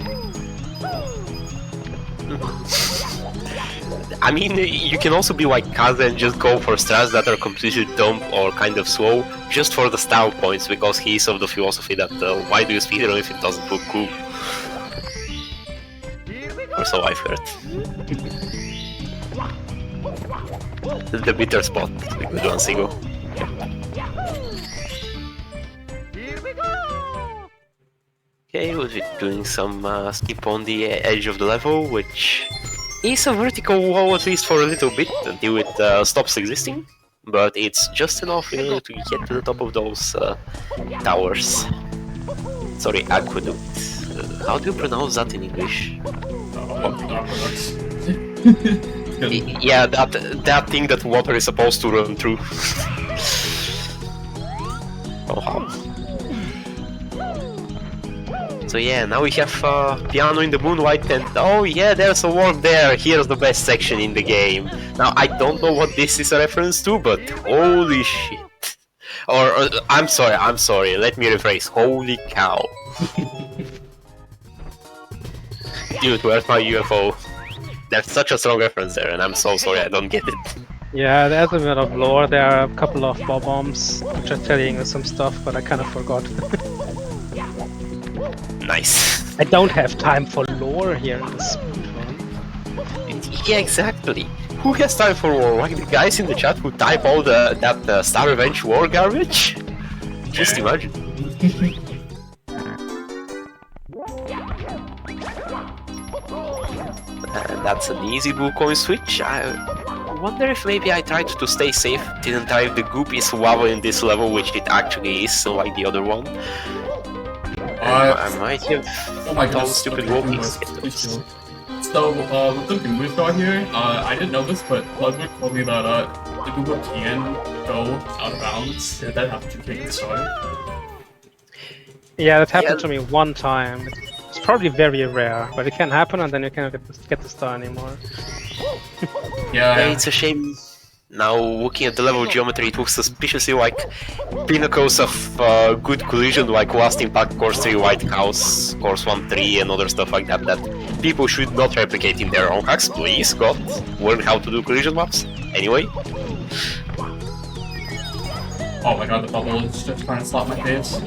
I mean, you can also be like Kaze and just go for strats that are completely dumb or kind of slow, just for the style points, because he's of the philosophy that why do you speedrun if it doesn't look cool? Or so I've heard. The bitter spot, the good one, Sigo. Here we go! Okay, we'll be doing some skip on the edge of the level, which is a vertical wall at least for a little bit until it stops existing, but it's just enough in order to get to the top of those towers. Sorry, aqueduct. How do you pronounce that in English? Yeah, that thing that water is supposed to run through. Oh, how? So yeah, now we have Piano in the Moonlight, and oh yeah, there's a warp there, here's the best section in the game. Now, I don't know what this is a reference to, but holy shit. Or I'm sorry. Let me rephrase. Holy cow! Dude, where's my UFO? There's such a strong reference there, and I'm so sorry I don't get it. Yeah, there's a bit of lore. There are a couple of bob-bombs which are telling you some stuff, but I kind of forgot. Nice. I don't have time for lore here in this speedrun. Yeah, exactly. Who has time for war? Like the guys in the chat who type all that Star Revenge war garbage? Just imagine. And that's an easy blue coin switch. I wonder if maybe I tried to stay safe, didn't type the goop is lava in this level, which it actually is, so like the other one. I might have done stupid walkies. So, with the Google draw here, I didn't know this, but Ludwig told me that the Google can go out of bounds. Did that happen to take the star? Yeah, that happened to me one time. It's probably very rare, but it can happen and then you cannot get the star anymore. Yeah, it's a shame. Now, looking at the level geometry, it looks suspiciously like pinnacles of good collision, like Last Impact, Course 3, White House, Course 1-3, and other stuff like that, that people should not replicate in their own hacks. Please, God, learn how to do collision maps. Anyway. Oh my god, the bubble is just trying to slap my face.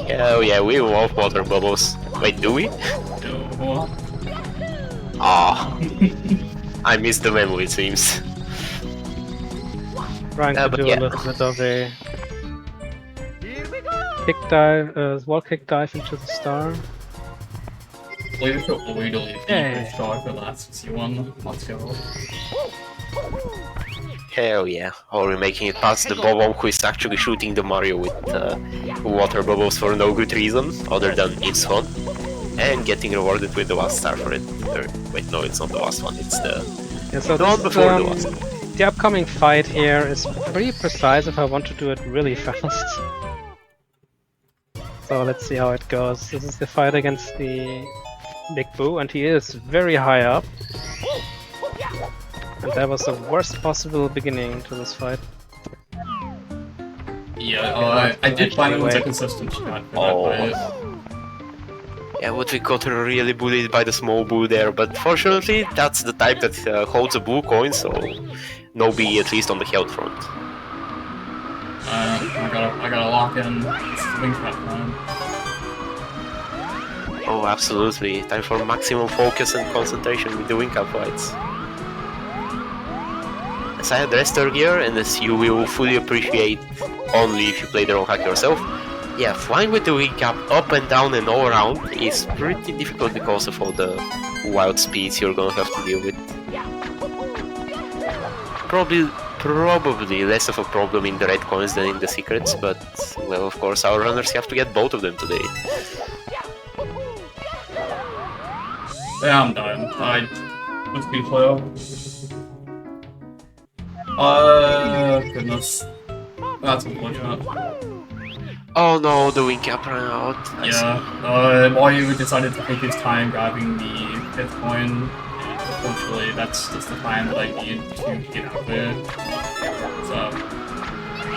Hell yeah, we love water bubbles. Wait, do we? No. Ah. I missed the memo, it seems. Trying to do a little bit of a kick dive, wall kick dive into the star. Later for Auri to leave the star for the last C1. Let's go. Hell yeah, Auri making it past the Bob who is actually shooting the Mario with water bubbles for no good reason, other than it's fun. And getting rewarded with the last star for it. Or, wait, no, it's not the last one, it's the one before the last. The upcoming fight here is pretty precise if I want to do it really fast. So let's see how it goes. This is the fight against the Big Boo, and he is very high up. And that was the worst possible beginning to this fight. Yeah, I did find it was a consistent shot for that fight. Yeah, what we got really bullied by the small boo there, but fortunately that's the type that holds a blue coin, so no B at least on the health front. I gotta lock in this wing trap time. Oh, absolutely. Time for maximum focus and concentration with the wing cap fights. As I addressed earlier, and as you will fully appreciate only if you play the wrong hack yourself, yeah, flying with the wing cap up and down and all around is pretty difficult because of all the wild speeds you're gonna have to deal with. Probably less of a problem in the red coins than in the secrets, but well, of course, our runners have to get both of them today. Yeah, I'm done. Let's be clear. Goodness. That's unfortunate. Oh no, the wing cap ran out. Yeah, Mario decided to take his time grabbing the 5th coin. Unfortunately, that's just the time that I need to get out there. So,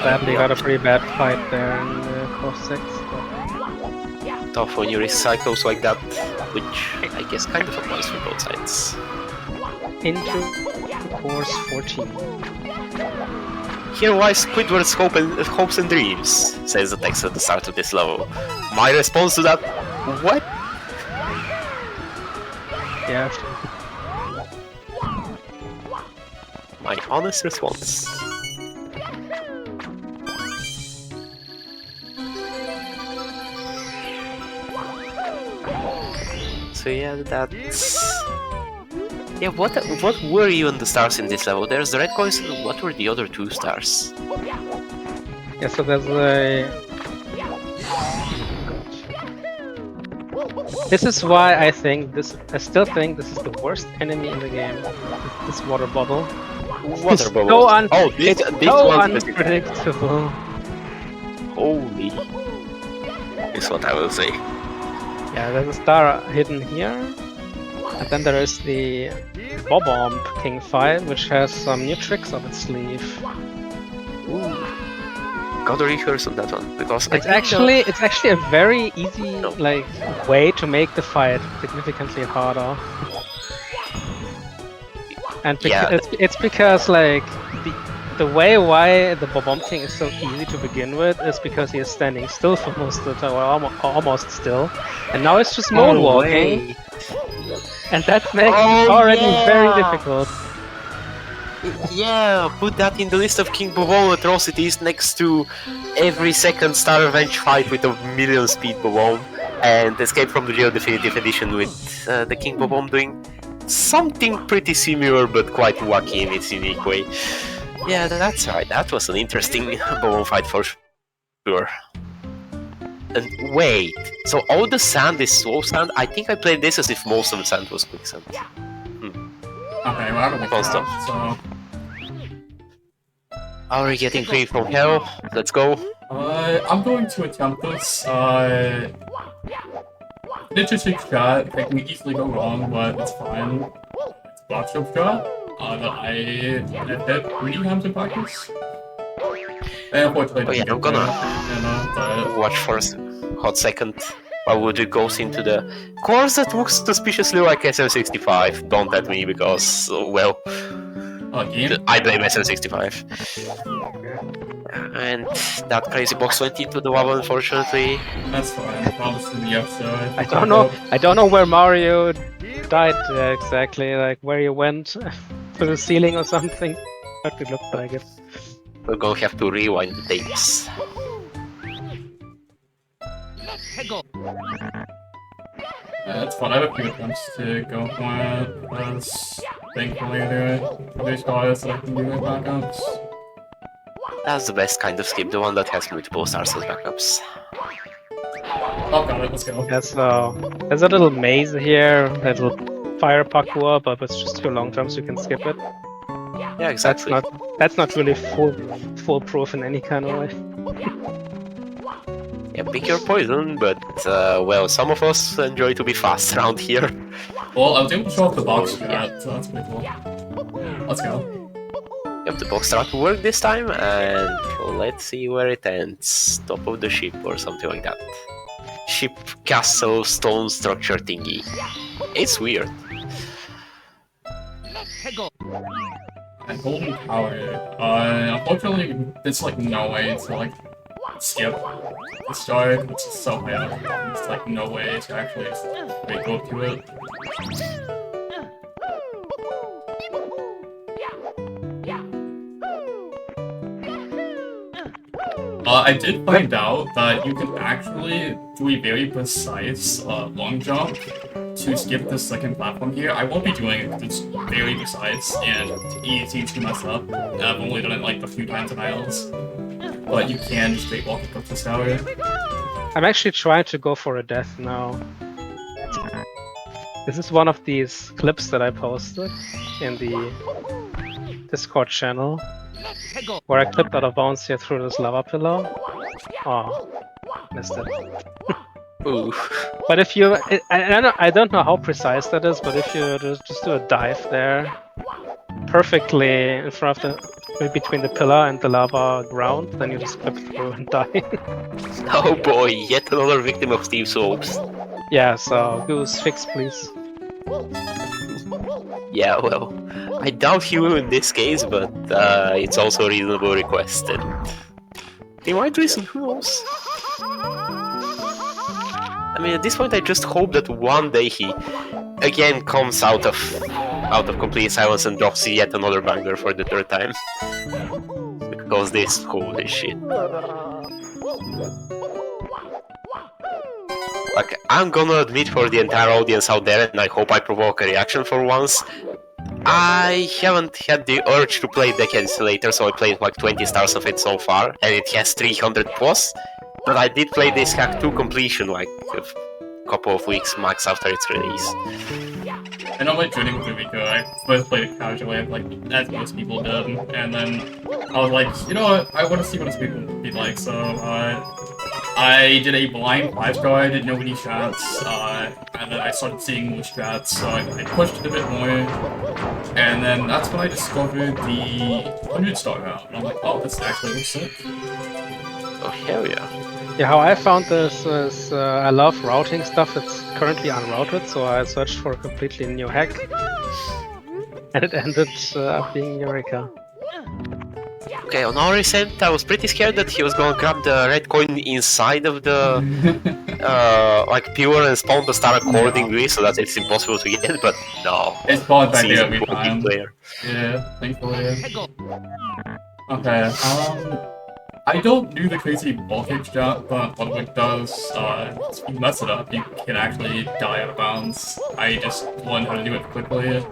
Sadly, got a pretty bad fight there in the course 6. Tough when you risk cycles like that, which I guess kind of applies for both sides. Into course 14. Here lies Squidward's hopes and dreams, says the text at the start of this level. My response to that, what? Yeah. My honest response. So yeah, that's... Yeah, what were even the stars in this level? There's the red coins, and what were the other 2 stars? Yeah, so there's a... This is why I still think this is the worst enemy in the game. This water bubble. Water bubble. So this so unpredictable. Holy. Is what I will say. Yeah, there's a star hidden here. And then there is the Bob-Omb King fight, which has some new tricks up its sleeve. Gotta rehearse on that one because It's actually a very easy way to make the fight significantly harder. And it's because like the way why the Bomb King is so easy to begin with is because he is standing still for most of the time, or almost still, and now it's just moonwalking, and that makes it already very difficult. Yeah, put that in the list of King Bobon atrocities next to every second Star Revenge fight with a million speed Bobon, and Escape from the Jail Definitive Edition with the King Bobon doing something pretty similar but quite wacky in its unique way. Yeah, that's right, that was an interesting Bobon fight for sure. And wait, so all the sand is slow sand? I think I played this as if most of the sand was quicksand. Okay, well, I don't Fun stuff. So... Auri getting free from hell. Let's go. I'm going to attempt this. Ninja Trick shot. It can easily go wrong, but it's fine. It's a block shot that I hit 3 times in practice. And unfortunately, I'm gonna watch for a hot second while Ludwig goes into the course that looks suspiciously like SM65. Don't at me because, well, I blame SM65. And that crazy box went into the wall, unfortunately. That's fine. I'll just do the episode. I don't know where Mario died exactly, like where you went to the ceiling or something. But it looked like it. We're gonna have to rewind the tapes. It's fun. I have a few attempts to go for it, because thankfully there's guys that I can do with backups. That's the best kind of skip, the one that has multiple stars as backups. Oh, got it. Let's go. Yeah, so there's a little maze here, a little fire parkour, but it's just too long term, so you can skip it. Yeah, exactly. That's not really foolproof in any kind of way. Yeah, pick your poison, but, well, some of us enjoy to be fast around here. Well, I was able to show off the box strat, so that's pretty cool. Let's go. Yep, the box strat to work this time, and let's see where it ends. Top of the ship or something like that. Ship, castle, stone structure thingy. It's weird. And Golden Power. Unfortunately, there's like no way to like skip the start, which is so high up. There's like no way to actually go up to it. I did find out that you can actually do a very precise long jump to skip the second platform here. I won't be doing it because it's very precise and easy to mess up. I've only done it like a few times in IELTS. But you can just straight walk up this tower. I'm actually trying to go for a death now. This is one of these clips that I posted in the Discord channel, where I clipped out of bounds here through this lava pillar. Oh, missed it. Ooh. But if you, I don't know how precise that is, but if you just do a dive there, perfectly in front of between the pillar and the lava ground, then you just clip through and die. Oh boy, yet another victim of Steve's hopes. Yeah, so Goose, fix please. Yeah, well, I doubt he will in this case, but it's also a reasonable request, and he might listen, who knows? I mean, at this point I just hope that one day he again comes out of complete silence and drops yet another banger for the third time. Because this, holy shit. Like, I'm gonna admit for the entire audience out there, and I hope I provoke a reaction for once, I haven't had the urge to play Decades Later, so I played like 20 stars of it so far, and it has 300 plus, but I did play this hack to completion like a couple of weeks max after its release. And I'm like joining with Eureka. I first played it casually, like as most people did, and then I was like, you know what, I want to see what this people be like, so I did a blind 5-star, I didn't know any strats, and then I started seeing more strats, so I pushed it a bit more, and then that's when I discovered the 100-star route, and I'm like, oh, this actually looks sick. Oh, hell yeah. Yeah, how I found this is I love routing stuff that's currently unrouted, so I searched for a completely new hack, and it ended up being Eureka. Okay, on Auri's end, I was pretty scared that he was gonna grab the red coin inside of the like pure and spawn the star accordingly, so that it's impossible to get. But no, It's spawned back he's there a every quality time. player. Yeah, thankfully. Okay, I don't do the crazy ball kick strat, but what it does, if you mess it up, you can actually die out of bounds. I just learned how to do it quickly,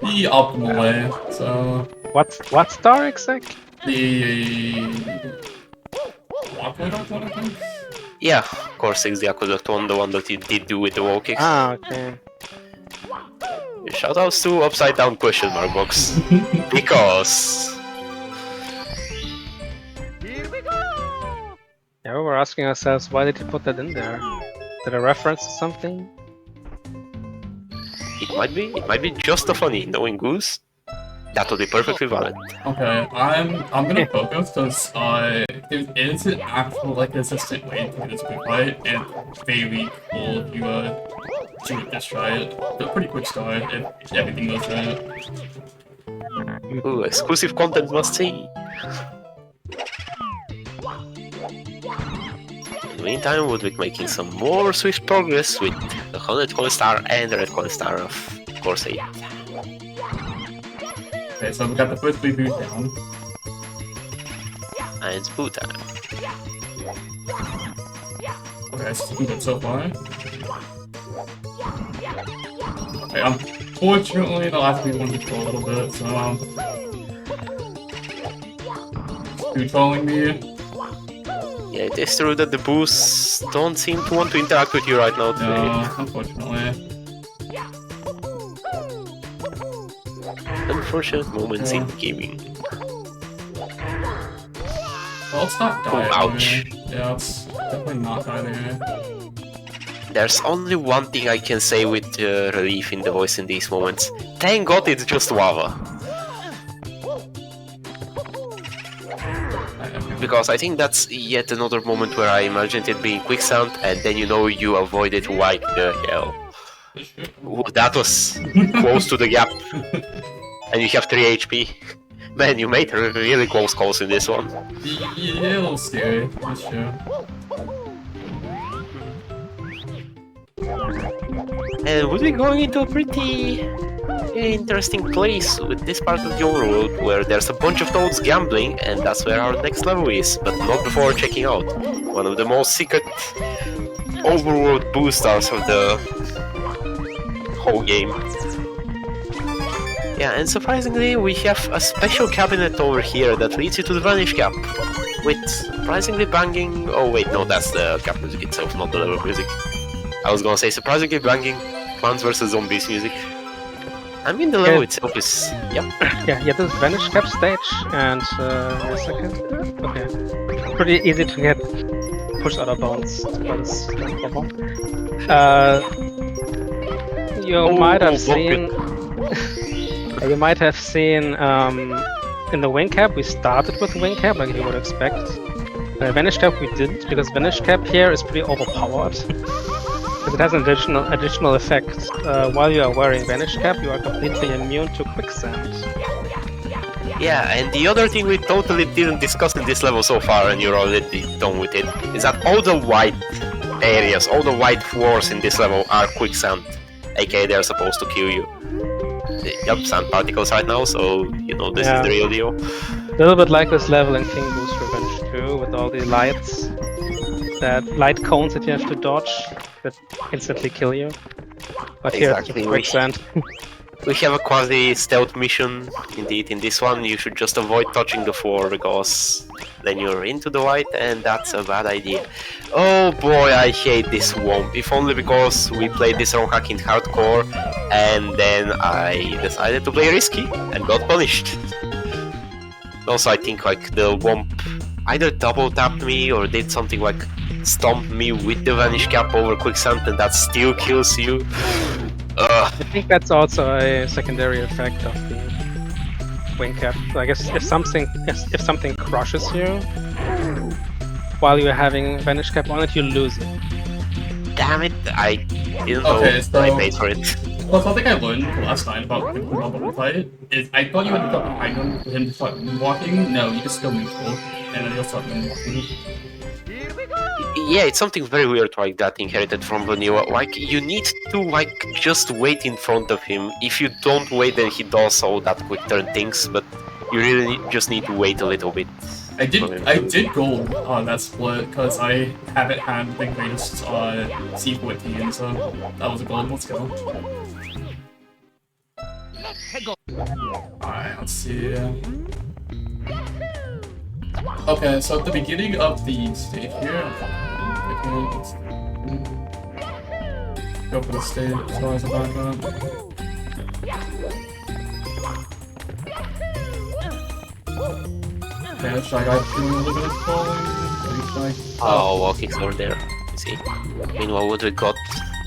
the optimal way, so... What star exactly? The... Aqueduct one, I think? Yeah, of course, it's the Aqueduct one, the one that he did do with the wall kicks. Ah, okay. Shoutouts to Upside Down question mark box. Because... Here we go! Yeah, we were asking ourselves, why did he put that in there? Did a reference to something? It might be just a funny, knowing Goose. That would be perfectly valid. Okay, I'm gonna focus because there is an actual like consistent way to do this quick fight, and very cool if you do it, just try it. It's a pretty quick start if everything goes right. Ooh, exclusive content must see. In the meantime, Ludwig making some more swift progress with the 100 coin star and the red coin star of course 8. Okay, so we got the first reboot down. And it's boot time. Okay, it's good so far. Okay, unfortunately the last week wanted to go a little bit, so it's trolling me. Yeah, it is true that the boosts don't seem to want to interact with you right now today. No, unfortunately. Unfortunate moments in gaming. Well, it's not die ouch. there. Yeah, it's definitely not die there. There's only one thing I can say with relief in the voice in these moments. Thank God it's just lava. Because I think that's yet another moment where I imagined it being quicksand and then you know you avoided like the hell. Ooh, that was close to the gap. And you have 3 HP. Man, you made really close calls in this one. Yeah, a little scary, that's true. And we'll be going into a pretty interesting place with this part of the overworld where there's a bunch of toads gambling, and that's where our next level is, but not before checking out one of the most secret overworld boosters of the whole game. Yeah, and surprisingly we have a special cabinet over here that leads you to the Vanish Cap with surprisingly banging... Oh wait, no, that's the cap music itself, not the level music. I was gonna say surprisingly banging Plants vs Zombies music. I mean the level itself is... Yep. Yeah, this Vanish Cap stage, and a second. Okay. Pretty easy to get pushed out of bounds by this problem. You might have seen... You might have seen in the Wing Cap, we started with Wing Cap, like you would expect. Vanish Cap we didn't, because Vanish Cap here is pretty overpowered. Because it has an additional effect. While you are wearing Vanish Cap, you are completely immune to Quicksand. Yeah, and the other thing we totally didn't discuss in this level so far, and you're already done with it, is that all the white areas, all the white floors in this level are Quicksand. aka they're supposed to kill you. Yep, sand particles right now, so you know this is the real deal. A little bit like this level in King Boo's Revenge 2, with all the lights, that light cones that you have to dodge that instantly kill you. But exactly. Here it's quicksand. We have a quasi-stealth mission, indeed. In this one, you should just avoid touching the floor, because then you're into the white, and that's a bad idea. Oh boy, I hate this womp. If only because we played this wrong hack in hardcore, and then I decided to play risky, and got punished. Also, I think like the womp either double tapped me or did something like stomp me with the Vanish Cap over Quicksand, and that still kills you. I think that's also a secondary effect of the wing cap. So I guess if something crushes you while you're having Vanish Cap on it, you lose it. Damn it! I didn't know so I paid for it. Well, something I learned last night about the double fight is I thought you had to go behind him for him to start moonwalking. No, you just go neutral, and then he'll start moonwalking. Here we go! Yeah, it's something very weird like that inherited from vanilla. Like, you need to, like, just wait in front of him. If you don't wait, then he does all that quick turn things, but you really just need to wait a little bit. I did gold on that split because I haven't had the greatest C14, so that was a gold. Let's go. Alright, let's see. Okay, so at the beginning of the stage here, go for the stage as far as the backup. Okay, Shy Guy doing a little bit of falling. Oh, walking over there. You see. Meanwhile, Ludwig got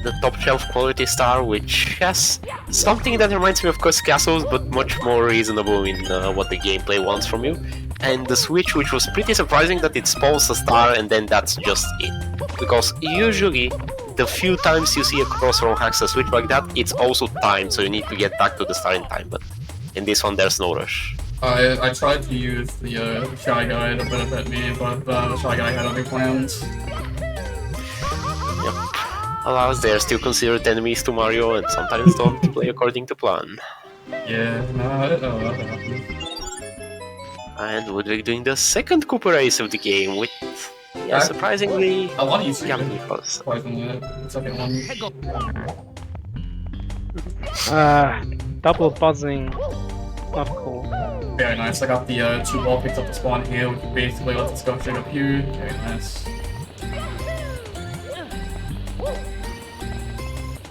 the top shelf quality star, which has something that reminds me of Cursed Castles, but much more reasonable in what the gameplay wants from you. And the switch, which was pretty surprising that it spawns a star and then that's just it. Because usually, the few times you see a cross-row hacks a switch like that, it's also timed, so you need to get back to the star in time. But in this one, there's no rush. I tried to use the Shy Guy to benefit me, but the Shy Guy had other plans. Yep. Alas, they are still considered enemies to Mario and sometimes don't play according to plan. Yeah, no, I don't know what happened. And Ludwig doing the second Koopa race of the game with, yeah, surprisingly, a lot easier. Surprisingly, the second one. Double buzzing, not cool. Very nice. I got the 2 ball picks up the spawn here, which basically lets us go straight up here. Very nice.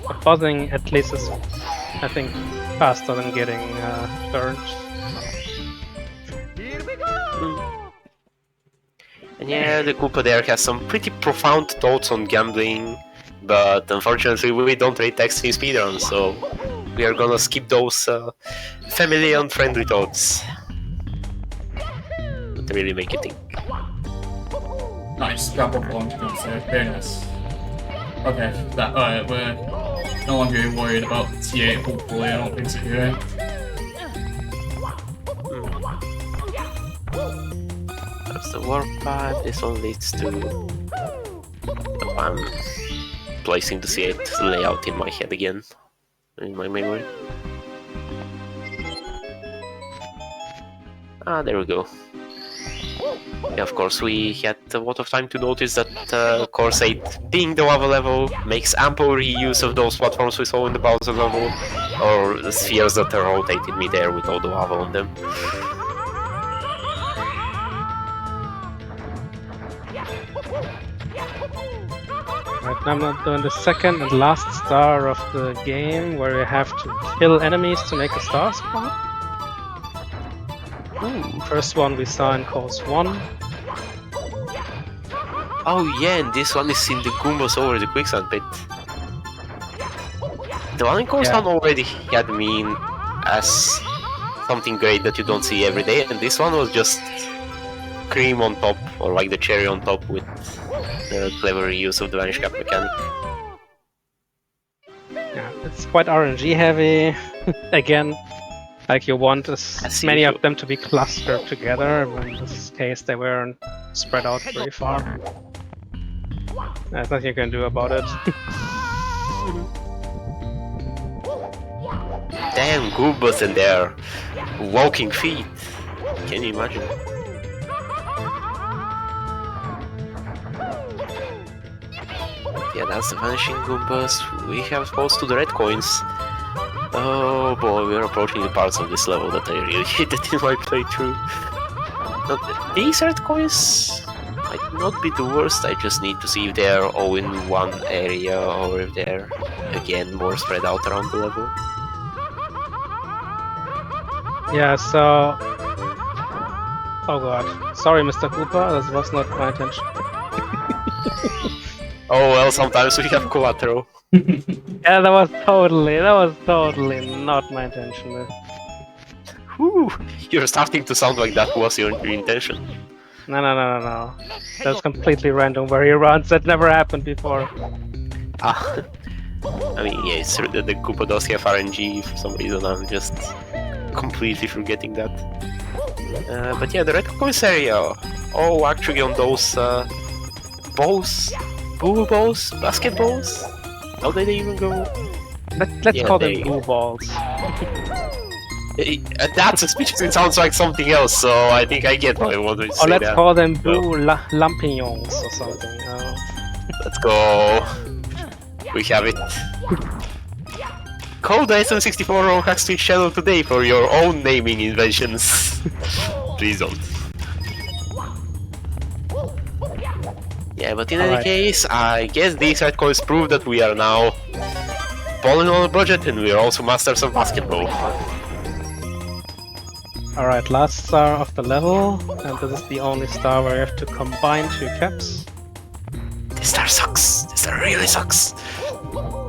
But buzzing at least is, I think, faster than getting surge. Here we go! And yeah, the Koopa there has some pretty profound thoughts on gambling, but unfortunately we don't rate extreme speedruns, so we are gonna skip those family and friendly thoughts. That really make you think. Nice. Drop up long jumps there. Very nice. Okay, alright, we're no longer worried about T8, hopefully. I don't think so here. That's the warp pad. This one leads to I'm placing the C8 layout in my head again, in my memory. Ah, there we go. Yeah, of course, we had a lot of time to notice that Course 8, being the lava level, makes ample reuse of those platforms we saw in the Bowser level, or the spheres that are rotated mid-air with all the lava on them. Right, now I'm not doing the second and last star of the game, where you have to kill enemies to make a star spawn. First one we saw in Course 1. Oh yeah, and this one is in the Goombas over the Quicksand pit. The one in Course 1 already had me as something great that you don't see every day, and this one was just cream on top, or like the cherry on top with the clever use of the Vanish Cap mechanic. Yeah, it's quite RNG heavy. Again, like you want as many of them to be clustered together, but in this case they weren't spread out very far. There's nothing you can do about it. Damn, Goombas in there! Walking feet! Can you imagine? Yeah, that's the Vanishing Goombas. We have close to the red coins. Oh boy, we're approaching the parts of this level that I really hated in my playthrough. These red coins might not be the worst, I just need to see if they're all in one area or if they're, again, more spread out around the level. Yeah, so Oh god. Sorry, Mr. Koopa, this was not my intention. Oh well, sometimes we have collateral. Yeah, that was totally not my intention. Whew, you're starting to sound like that was your intention. No. That's completely random where he runs. That never happened before. Ah, I mean, yeah, it's true that the Koopa does have RNG for some reason. I'm just completely forgetting that. But yeah, the red coins area. Oh, actually, on those balls, boo balls, basketballs. How did they even go? Let's Yeah, call they- them blue balls. That suspiciously sounds like something else, so I think I get why I wanted to Or say let's that. call them blue lampignons or something. Let's go. We have it. Call the SM64 Roll Hacks Twitch channel today for your own naming inventions. Please don't. Yeah, but in any Alright. case, I guess these red coins prove that we are now balling on a budget and we are also masters of basketball. Alright, last star of the level, and this is the only star where you have to combine 2 caps. This star sucks. This star really sucks.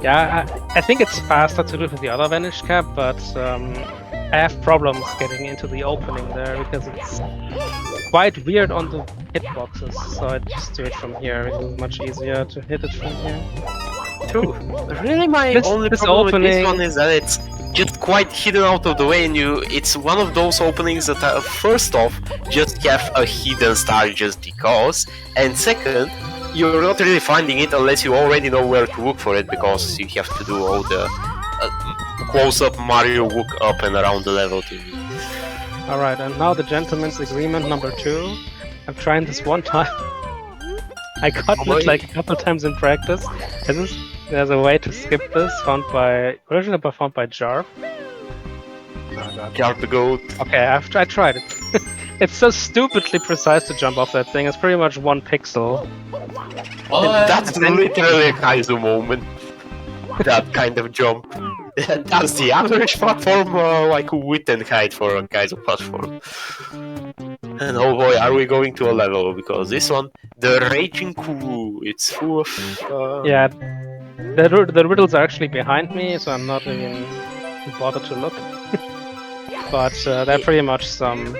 Yeah, I think it's faster to do with the other Vanish cap, but I have problems getting into the opening there because it's quite weird on the hitboxes, so I just do it from here. It's much easier to hit it from here. True. Really, my This- only this problem with this opening- one is that it's just quite hidden out of the way, and it's one of those openings that first off just have a hidden star just because, and second, you're not really finding it unless you already know where to look for it, because you have to do all the close-up Mario look up and around the level too. Alright, and now the gentleman's agreement number 2. I'm trying this one time. I got boy. it like a couple times in practice. There's a way to skip this, originally found by Jarv. Jar the goat. Okay, I tried it. It's so stupidly precise to jump off that thing. It's pretty much 1 pixel. That's literally a Kaizo moment. That kind of jump. That's the average platform, like width and height for a Kaizo platform. And oh boy, are we going to a level, because this one, the Raging Coup, it's full of... Yeah, the riddles are actually behind me, so I'm not even bothered to look. But they're pretty much some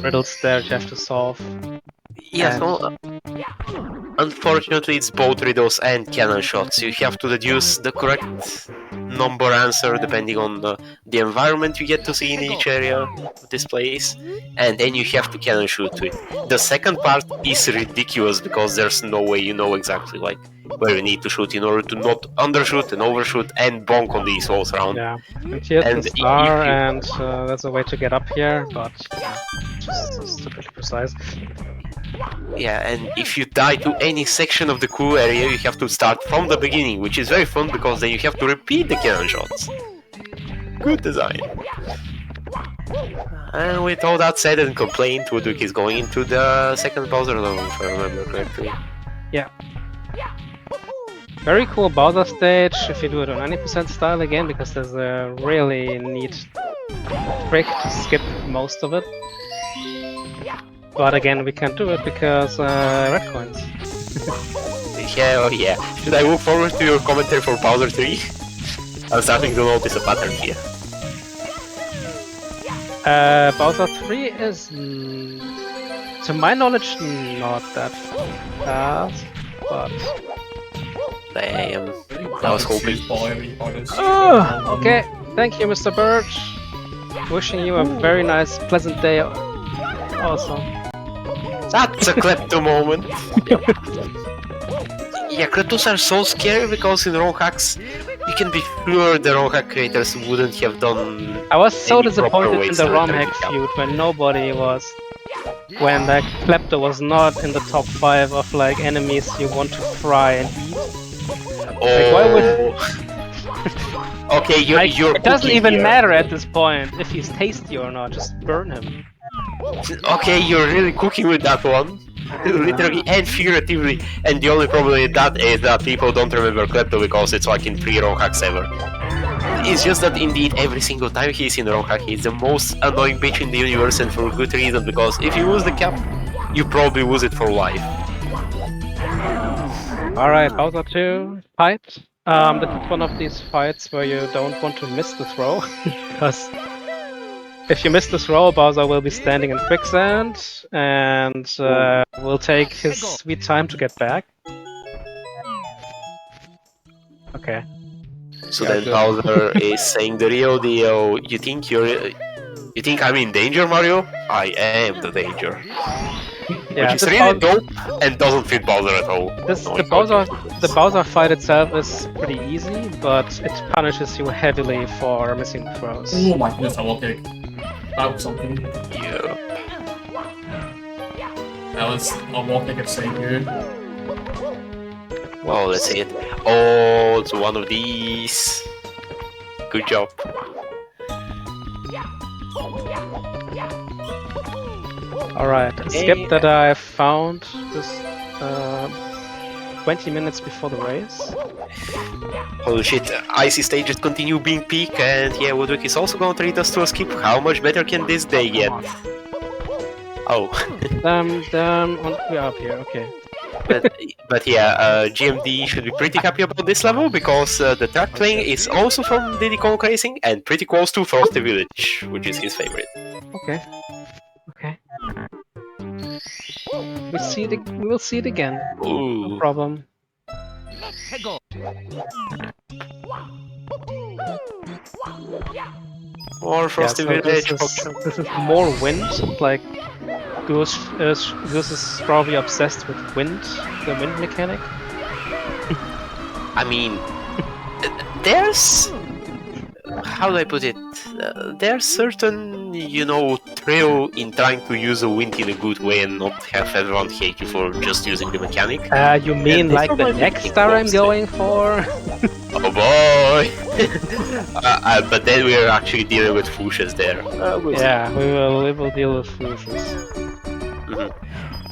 riddles there you have to solve. Yeah, And- so, unfortunately it's both riddles and cannon shots. You have to deduce the correct number answer depending on the environment you get to see in each area of this place, and then you have to cannon shoot to it. The second part is ridiculous because there's no way you know exactly like where you need to shoot in order to not undershoot and overshoot and bonk on these walls around. Yeah, and here's And the if star, you- and there's a way to get up here, but yeah, just so stupidly precise. Yeah, and if you die to any section of the coup area, you have to start from the beginning, which is very fun because then you have to repeat the cannon shots. Good design. And with all that said and complained, Ludwig is going into the second Bowser level, if I remember correctly. Very cool Bowser stage if you do it on 90% style again, because there's a really neat trick to skip most of it. But again, we can't do it because red coins. Yeah, oh yeah. Should I look forward to your commentary for Bowser 3? I'm starting to notice a pattern here. Bowser 3 is, to my knowledge, not that fast, but... Damn. I was hoping. Oh, okay, thank you, Mr. Birch. Wishing you a very nice, pleasant day also. That's a klepto moment. Yeah, kleptos are so scary because in ROM hacks, you can be sure the ROM hack creators wouldn't have done. I was so Any proper disappointed in ways the to ROM attack hack the cap. feud when nobody was... When like Klepto was not in the top 5 of like enemies you want to fry and eat. Oh. why would- Okay, you're. Like, you're it doesn't cooking even here. matter at this point if he's tasty or not, just burn him. Okay, you're really cooking with that one. Literally and figuratively. And the only problem with that is that people don't remember Klepto because it's like in 3 ROM hacks ever. It's just that indeed every single time he's in wrong hack, he's the most annoying bitch in the universe, and for a good reason, because if you lose the cap, you probably lose it for life. Alright, Bowser 2 fight. This is one of these fights where you don't want to miss the throw, because if you miss the throw, Bowser will be standing in quicksand, and will take his sweet time to get back. Okay. So Yeah, then good. Bowser is saying the real deal. You think I'm in danger, Mario? I am the danger. Yeah, Which is this really Bowser- dope and doesn't fit Bowser at all. the Bowser fight itself is pretty easy, but it punishes you heavily for missing throws. Oh my goodness, I will kick. That was something. Yeah. That was a wall kick of savior. Well, let's see it. Oh, it's one of these. Good job. Alright, a skip that I found this 20 minutes before the race. Holy shit, icy stages continue being peak, and yeah, Ludwig is also going to treat us to a skip. How much better can this day get? Oh. We're up here, okay. but yeah, GMD should be pretty happy about this level, because the track playing is also from Diddy Kong Racing, and pretty close to Frosty Village, which is his favorite. Okay. Okay. We will see it again. Ooh. No problem. More Frosty so Village. this is more wind. Like Goose is probably obsessed with wind, the wind mechanic. I mean, there's... How do I put it? There's certain, thrill in trying to use a wind in a good way and not have everyone hate you for just using the mechanic. You mean And like this the one might be next thinking star I'm mostly. going for? Oh boy! But then we are actually dealing with Fuchsias there. Yeah, we will deal with Fuchsias.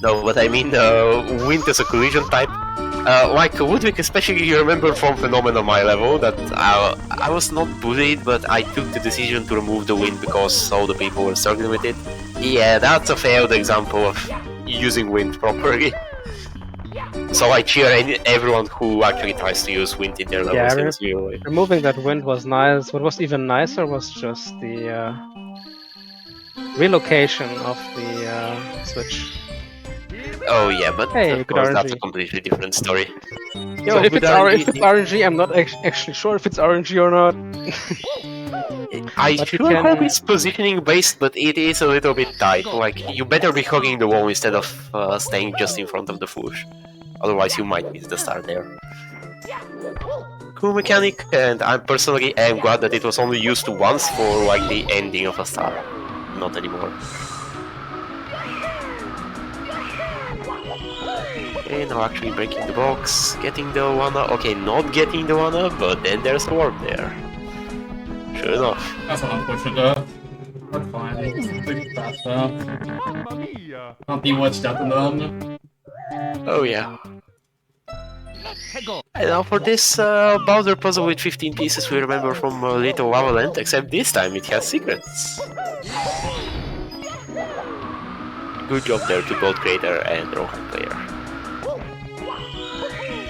No, but I mean, wind is a collision type. Like Ludwig, especially, you remember from Phenomena my level that I was not bullied, but I took the decision to remove the wind because all the people were struggling with it. Yeah, that's a failed example of using wind properly. So I cheer everyone who actually tries to use wind in their levels in a zero way. Removing that wind was nice. What was even nicer was just the relocation of the switch. Oh yeah, but Hey, of course that's a RNG. completely different story. So if it's RNG, I'm not actually sure if it's RNG or not. I But you sure can- hope it's positioning based, but it is a little bit tight. Like, you better be hugging the wall instead of staying just in front of the Fush. Otherwise you might miss the start there. Cool mechanic, and I personally am glad that it was only used once for like the ending of a star. Not anymore. Okay, now actually breaking the box, getting the one-up. Okay, not getting the one-up, but then there's a warp there. Sure enough. That's an unfortunate. That's fine. It's pretty fast. Can't be much depth in them. Oh yeah. And now for this Bowser puzzle with 15 pieces we remember from Little Lava Land, except this time it has secrets. Good job there to both creator and Rohan player.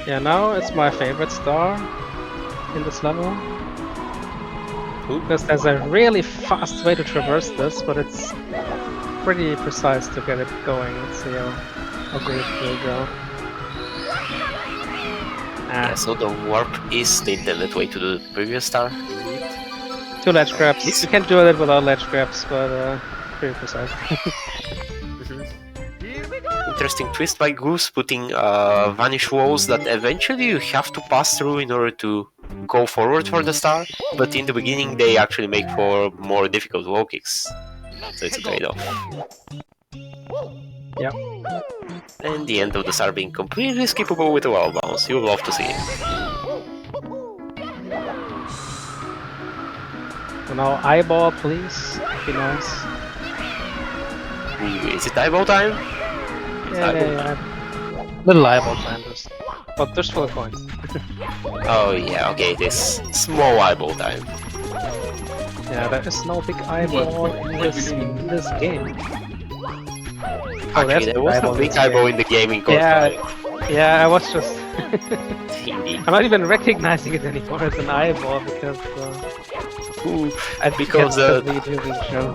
Yeah, now it's my favorite star in this level. Because there's a really fast way to traverse this, but it's pretty precise to get it going. Let's see how good it will go. Yeah, so the warp is the intended way to the previous star. 2 ledge grabs. You can't do it without ledge grabs, but pretty precise. Interesting twist by Goose, putting vanish walls that eventually you have to pass through in order to go forward for the star, but in the beginning they actually make for more difficult wall kicks. So it's a trade-off. Yep. And the end of the star being completely skippable with a wall bounce. You'll love to see it. So now eyeball, please. Be nice. Ooh, is it eyeball time? It's eyeball time. Yeah. Little eyeball time, but there's 4 points. Oh yeah, okay, it is small eyeball time. Yeah, there is no big eyeball in what we this, doing? in this game. Actually, there was a big eyeball in the game in Yeah, Coldfire. yeah, I was just... Indeed. I'm not even recognizing it anymore as an eyeball because... I Because, guess we didn't show...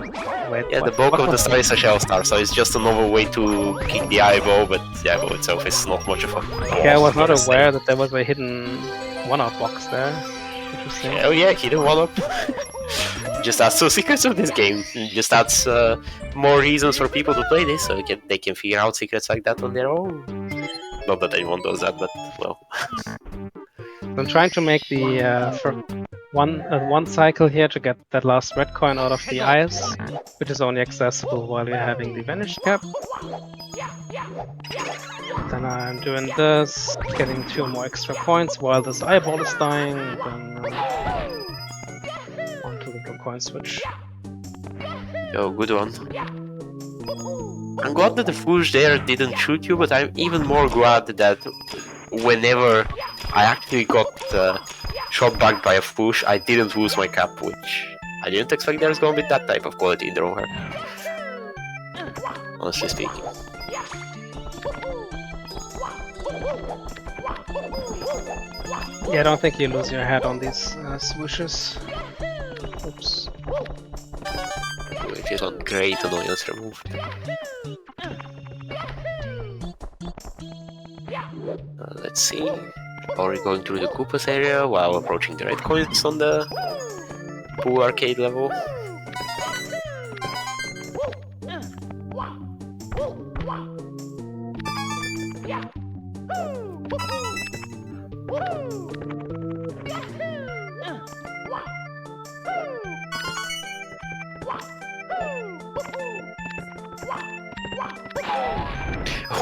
Wait, Yeah, the what? bulk What of the was star is a shell star, so it's just another way to kick the eyeball, but the eyeball itself is not much of a... Yeah, I was not aware that there was a hidden one-up box there. Interesting. Oh yeah, hidden one-up. Just adds to the secrets of this game. Just adds more reasons for people to play this, so they can figure out secrets like that on their own. Not that anyone does that, but well. I'm trying to make the for one cycle here to get that last red coin out of the eyes, which is only accessible while you're having the vanish cap. Then I'm doing this, getting 2 more extra points while this eyeball is dying. Then onto the blue coin switch. Oh, good one. I'm glad that the Foosh there didn't shoot you, but I'm even more glad that whenever I actually got shot back by a Foosh, I didn't lose my cap, which I didn't expect there's gonna be that type of quality in the rover. Honestly speaking. Yeah, I don't think you lose your head on these swooshes. Oops. Which is one great annoyance removed. Let's see. Auri going through the Koopas area while approaching the red coins on the pool arcade level.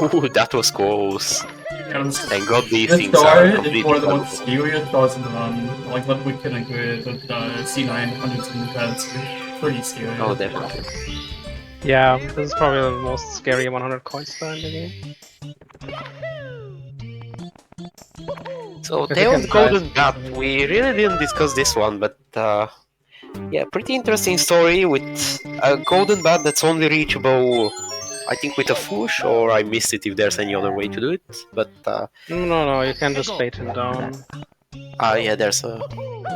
Ooh, that was close. Thank God these The things star are is completely one of the most buggable. scariest stars in the run. Like Ludwig can agree with C900 that's pretty scary. Oh, definitely. Yeah, this is probably the most scary 100 coin star in the game. So, If you Tailed can Golden dive- Bat, we really didn't discuss this one, but yeah, pretty interesting story with a Golden Bat that's only reachable, I think, with a Foosh, or I missed it if there's any other way to do it, but No, you can just bait him down. yeah, there's a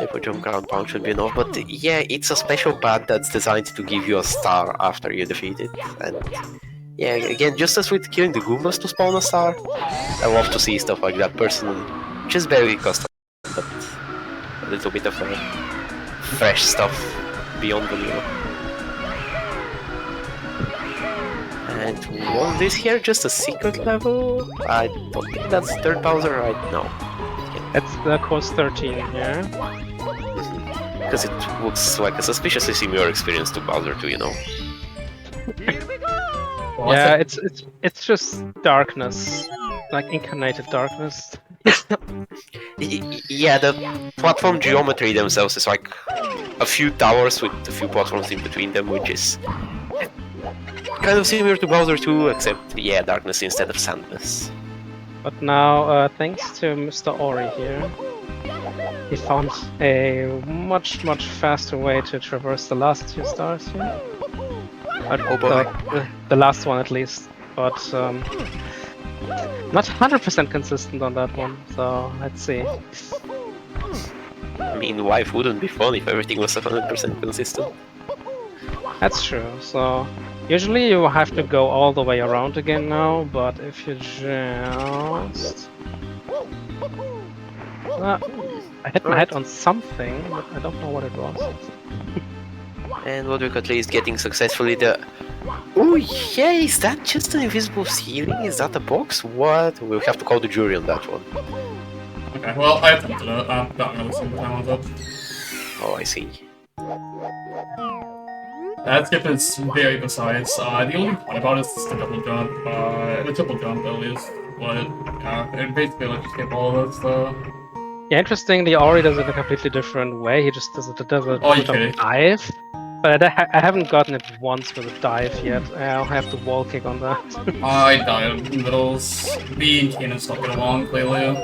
Depot Jump Ground Pound should be enough, but yeah, it's a special bat that's designed to give you a star after you defeat it, and yeah, again, just as with killing the Goombas to spawn a star, I love to see stuff like that personally. Just very custom, but a little bit of fresh stuff beyond vanilla. And was this here just a secret level? I don't think that's third Bowser right now. That's the course 13, yeah? Because it looks like a suspiciously similar experience to Bowser 2, you know. Well, Yeah, that's it's just darkness, like incarnated darkness. Yeah, the platform geometry themselves is like a few towers with a few platforms in between them, which is kind of similar to Bowser 2, except, yeah, darkness instead of sandness. But now, thanks to Mr. Auri here, he found a much faster way to traverse the last 2 stars here. Oh boy. The last one at least, but not 100% consistent on that one, so let's see. I mean, life wouldn't be fun if everything was 100% consistent. That's true, so usually you have to go all the way around again now, but if you just... I hit my head on something, but I don't know what it was. And Ludwig at least getting successfully the... Oh yeah, is that just an invisible ceiling? Is that a box? What? We'll have to call the jury on that one. okay. Well, I attempted it. I'm not really seeing what I wanted. Oh, I see. That skip is very precise. The only point about it is the double jump. The triple jump at least. But it basically lets you skip all of this. Yeah, interestingly, Auri does it in a completely different way. He just does a Oh, you kidding? dive. But I haven't gotten it once with a dive yet. I'll have to wall kick on that. I died in the middles. Me and Kanan don't get along clearly.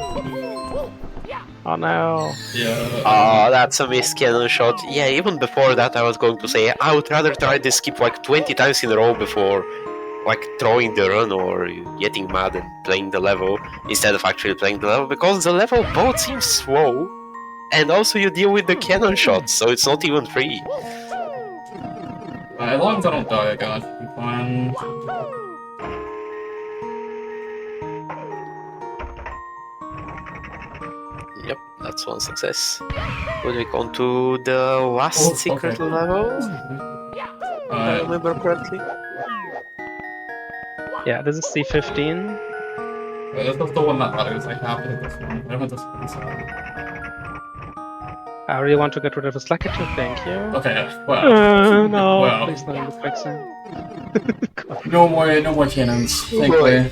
Oh no. Yeah. Oh, that's a missed cannon shot. Yeah, even before that, I was going to say I would rather try this skip like 20 times in a row before like throwing the run or getting mad and playing the level instead of actually playing the level, because the level both seems slow and also you deal with the cannon shots, so it's not even free. As long as I don't die, I got it. Fine. Yep, that's one success. Moving on to the last secret level, if I remember correctly. Yeah, this is C15. This was the one that matters. I have to hit this one. I don't hit this one, so... I really want to get rid of the slackature, thank you. Okay, well... No, well. please not in the quicksand. No more cannons, thankfully.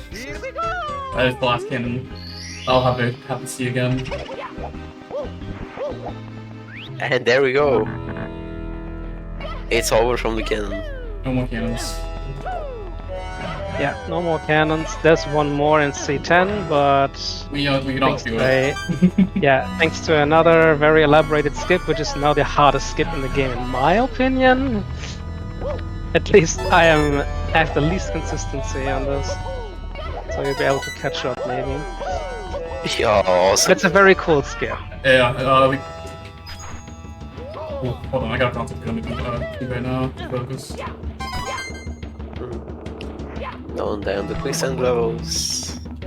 That is the last cannon. I'll have to see again. And there we go. It's over from the cannon. No more cannons. Yeah, no more cannons. There's one more in C10, but We don't do it. yeah, thanks to another very elaborated skip, which is now the hardest skip in the game, in my opinion. At least I have the least consistency on this, so you'll be able to catch up maybe. Yeah, awesome. That's a very cool skip. Yeah, we... Oh, hold on, I gotta concentrate on the key right now. Focus. Down the quicksand levels. I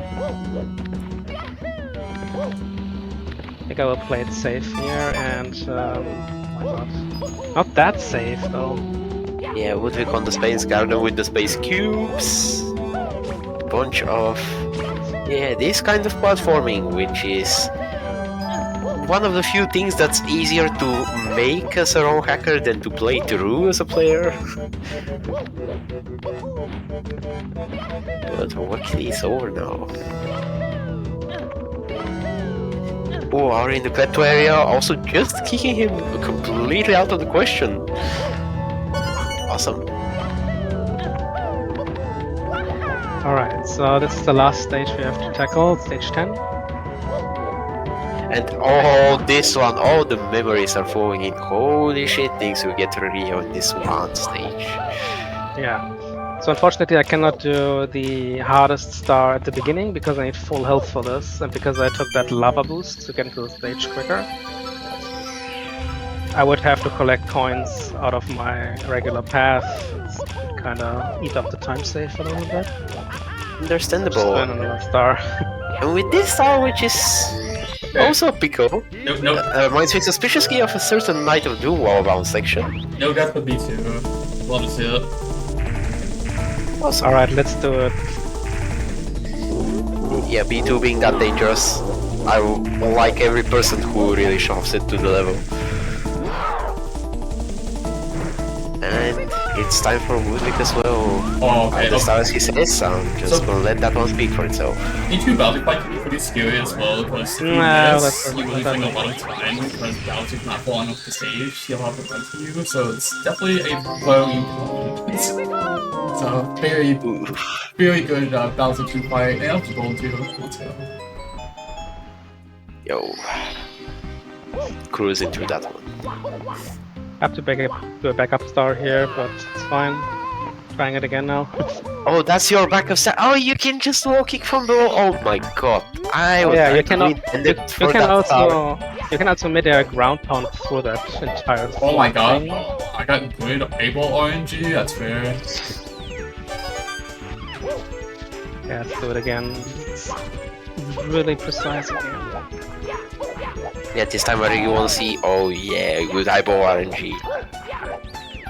think I will play it safe here, and why not? Not that safe though. Yeah, Ludwig on the space garden with the space cubes. Bunch of... yeah, this kind of platforming, which is one of the few things that's easier to make as a raw hacker than to play through as a player. But luckily it's over now. Oh, Auri in the plateau area, also just kicking him completely out of the question. Awesome. Alright, so this is the last stage we have to tackle, stage 10. And all this one, all the memories are flowing in. Holy shit, things will get real in this one stage. Yeah. So unfortunately I cannot do the hardest star at the beginning because I need full health for this, and because I took that lava boost to get into the stage quicker. I would have to collect coins out of my regular path. It's kinda eat up the time save a little bit. Understandable. Just win another star. And with this star, which is also a pickle, Nope. reminds me suspiciously of a certain Night of Doom wallbound section. No, that's what B2. Love to see it. Awesome. Alright, let's do it. Yeah, B2 being that dangerous, I like every person who really shoves it to the level. And it's time for Ludwig as well. Oh, okay. The stars he says, I'm just So- gonna let that one speak for itself. B2 Bounty Fight can be pretty scary as well, because if you No, miss, that's- you're losing a lot of time, because Bounty's not falling off the stage, he'll have to run to you, so it's definitely a very so very good Bowser 2 fight, and also Golden 2. Let's go. Yo. Cruising through that one. I have to do a backup star here, but it's fine. Trying it again now. Oh, that's your backup star. Oh, you can just wall kick from below. Oh my god. I was Yeah, you actually cannot. intended You for can that star. also mid-air ground pound through that entire. Oh my god, thing. I got good able RNG, that's fair. Yeah, let's do it again. It's really precise again. Yeah, this time I really want to see, oh yeah, good eyeball RNG.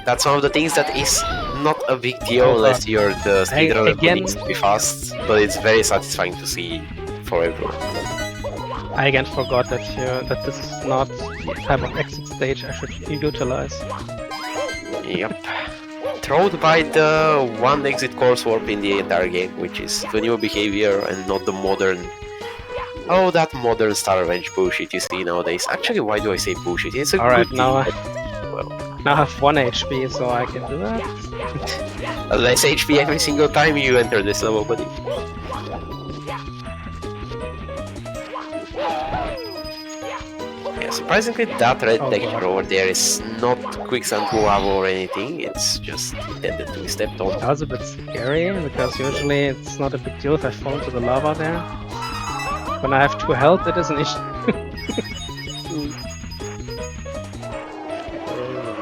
That's one of the things that is not a big deal Oh, unless you're the speedrunner who again- needs to be fast, but it's very satisfying to see for everyone. I again forgot that this is not the type of exit stage I should utilize. Yep. Thrown by the one exit course warp in the entire game, which is the new behavior and not the modern... Oh, that modern Star Revenge bullshit you see nowadays. Actually, why do I say bullshit? It's a Alright, good now thing, but, well, now I have 1 HP, so I can do that. less HP every single time you enter this level, buddy. surprisingly, that red Oh, texture God. over there is not quicksand lava or anything. It's just intended to be stepped on. That was a bit scary because usually it's not a big deal if I fall into the lava there. When I have 2 health, it is an issue.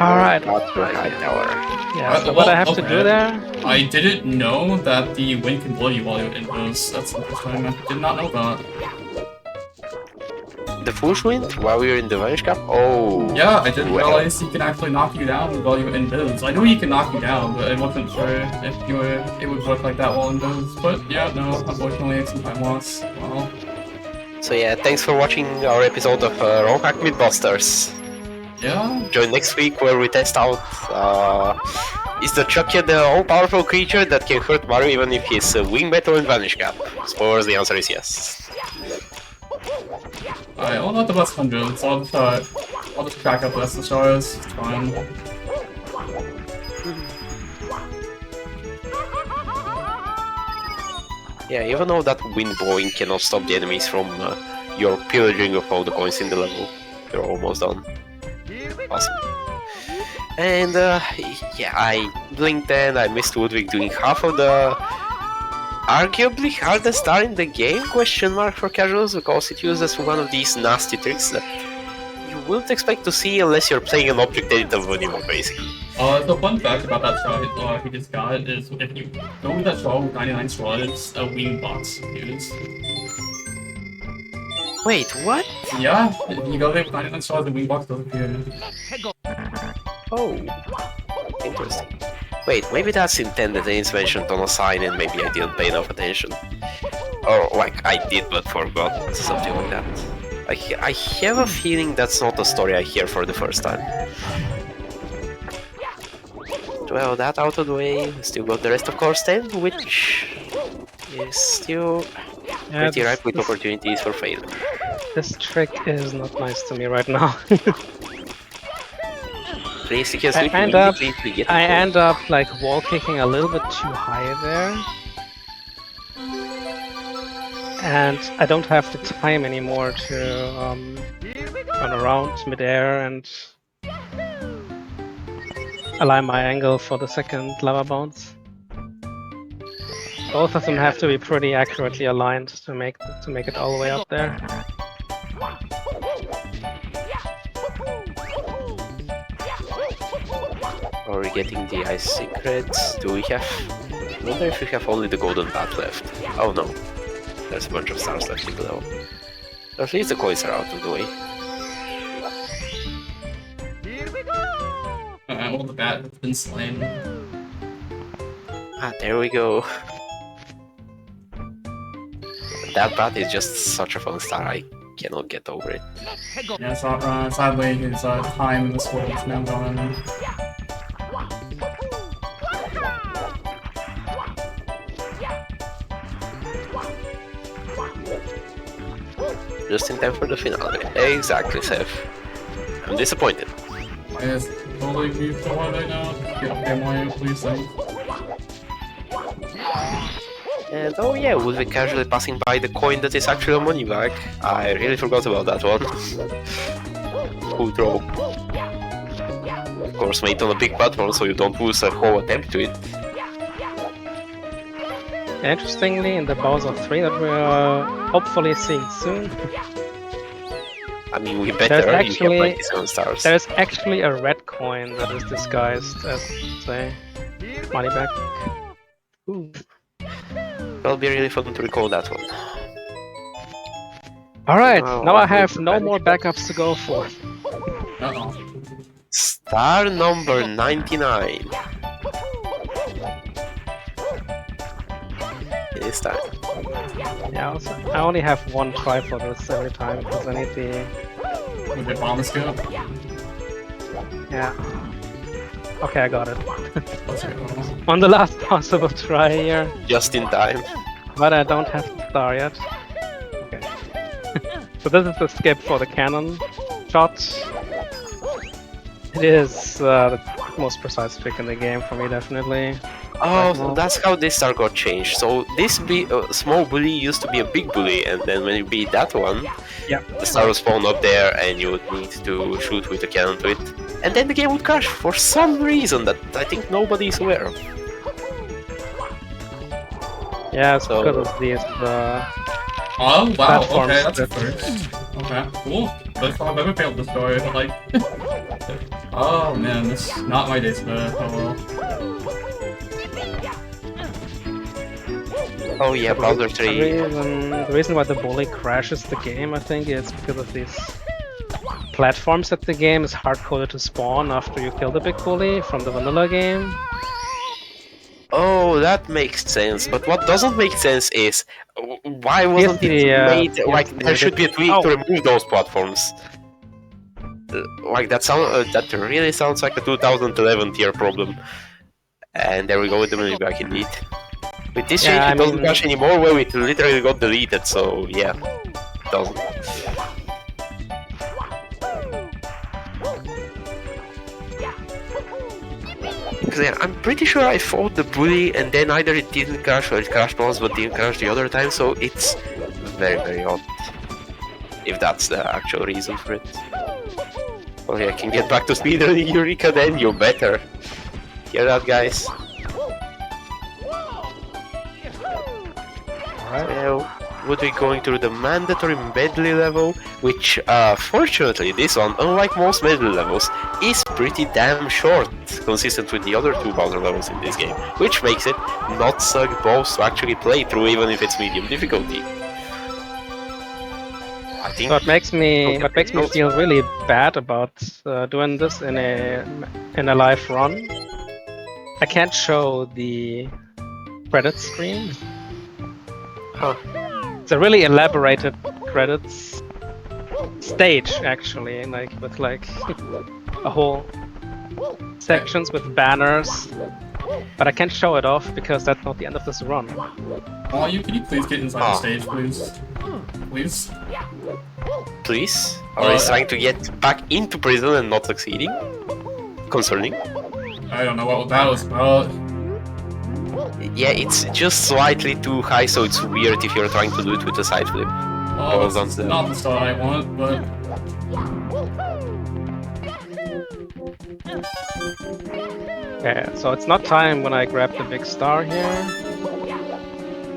Alright. That's your high tower. Yeah, so what I have to do there? I didn't know that the wind can blow you while you're in those. That's interesting. I did not know that. The Fush Wind while we were in the Vanish Cap? Oh. Yeah, I didn't well. realize he can actually knock you down while you're in those. I knew he can knock you down, but I wasn't sure if it would work like that while in those. But yeah, no, unfortunately, it's some time loss. Well. So yeah, thanks for watching our episode of Ronhack Mythbusters. Yeah. Join next week where we test out is the Chuckya the all-powerful creature that can hurt Mario even if he's Wing Metal and Vanish Cap? Spoilers, the answer is yes. Alright, well, not the best 100, so I'll just crack up the SSRs. It's fine. Yeah, even though that wind blowing cannot stop the enemies from your pillaging of all the coins in the level, you're almost done. Awesome. And yeah, I blinked and I missed Ludwig doing half of the arguably hardest star in the game, question mark for casuals, because it uses one of these nasty tricks that you wouldn't expect to see unless you're playing an object editor vanilla, basically. The fun fact about that straw he just got is if you go with that straw with 99 straws, a wing box appears. Wait, what? Yeah, if you go there with 99 straws, the wing box does appear. Oh, interesting. Wait, maybe that's intended and it's mentioned on a sign and maybe I didn't pay enough attention. Or like I did but forgot, something like that. I have a feeling that's not a story I hear for the first time. Well, that out of the way, we still got the rest of course 10, which is still pretty ripe with opportunities for failure. This trick is not nice to me right now. I end up like wall kicking a little bit too high there. And I don't have the time anymore to run around midair and align my angle for the second lava bounce. Both of them have to be pretty accurately aligned to make it all the way up there. Are we getting the ice secrets? Do we have... I wonder if we have only the golden bat left. Oh no. There's a bunch of stars left in the level. At least the coins are out of the way. Well, the bat has been slain. Ah, there we go. That bat is just such a fun star, I cannot get over it. Yeah, so, sadly his time in this world is now gone. Just in time for the finale. Exactly, Seth. I'm disappointed. I just totally moved to one right now. Get my please thing. And oh yeah, Ludwig casually passing by the coin that is actually a money bag. I really forgot about that one. Cool throw. Of course, made on a big platform so you don't lose a whole attempt to it. Interestingly, in the Bowser 3 that we're hopefully seeing soon, I mean, we better, you have 97 stars. There's actually a red coin that is disguised as, say, money back. Ooh. It'll be really fun to recall that one. Alright, Oh, now I have no more backups to go for. Uh-oh. Star number 99. It is time. Yeah, also, I only have one try for this every time because I need the... With the bomb scope. Yeah. Okay, I got it. Let's go. On the last possible try here. Just in time. But I don't have the star yet. Okay. So this is the skip for the cannon shot. It is the most precise trick in the game for me, definitely. Oh, right so now. that's how this star got changed. So this small bully used to be a big bully, and then when you beat that one, Yeah. the star will spawn up there, and you would need to shoot with a cannon to it, and then the game would crash for some reason that I think nobody is aware of. Yeah, it's So- because of these Oh wow, platforms okay, that's a that- first. Okay, cool. First time I've ever failed this story, but like... oh man, this is not my day today. Oh well. Oh yeah, Bowser 3. The reason why the bully crashes the game, I think, is because of these platforms that the game is hard-coded to spawn after you kill the big bully from the vanilla game. Oh, that makes sense. But what doesn't make sense is why wasn't it made like there should be a tweak to remove those platforms? Like that really sounds like a 2011 tier problem. And there we go with the money back indeed. With this change, it doesn't crash anymore. Well, it literally got deleted. So yeah, it doesn't. Because yeah, I'm pretty sure I fought the bully and then either it didn't crash or it crashed once but didn't crash the other time, so it's very, very odd. If that's the actual reason for it. Okay, I can get back to speed on Eureka then, you better. Hear that, guys? Alright. Would be going through the mandatory medley level, which fortunately this one, unlike most medley levels, is pretty damn short, consistent with the other two Bowser levels in this game, which makes it not suck balls to actually play through even if it's medium difficulty. I think So it makes me feel really bad about doing this in a live run. I can't show the credits screen. Huh. It's a really elaborated credits stage, actually, like with like a whole sections with banners. But I can't show it off because that's not the end of this run. Oh, can you please get inside the stage, please? Please? Please? Or is trying to get back into prison and not succeeding? Concerning? I don't know what that was about. Yeah, it's just slightly too high, so it's weird if you're trying to do it with a side flip. Oh, that's not the style I want, but... Yeah, so it's not time when I grab the big star here.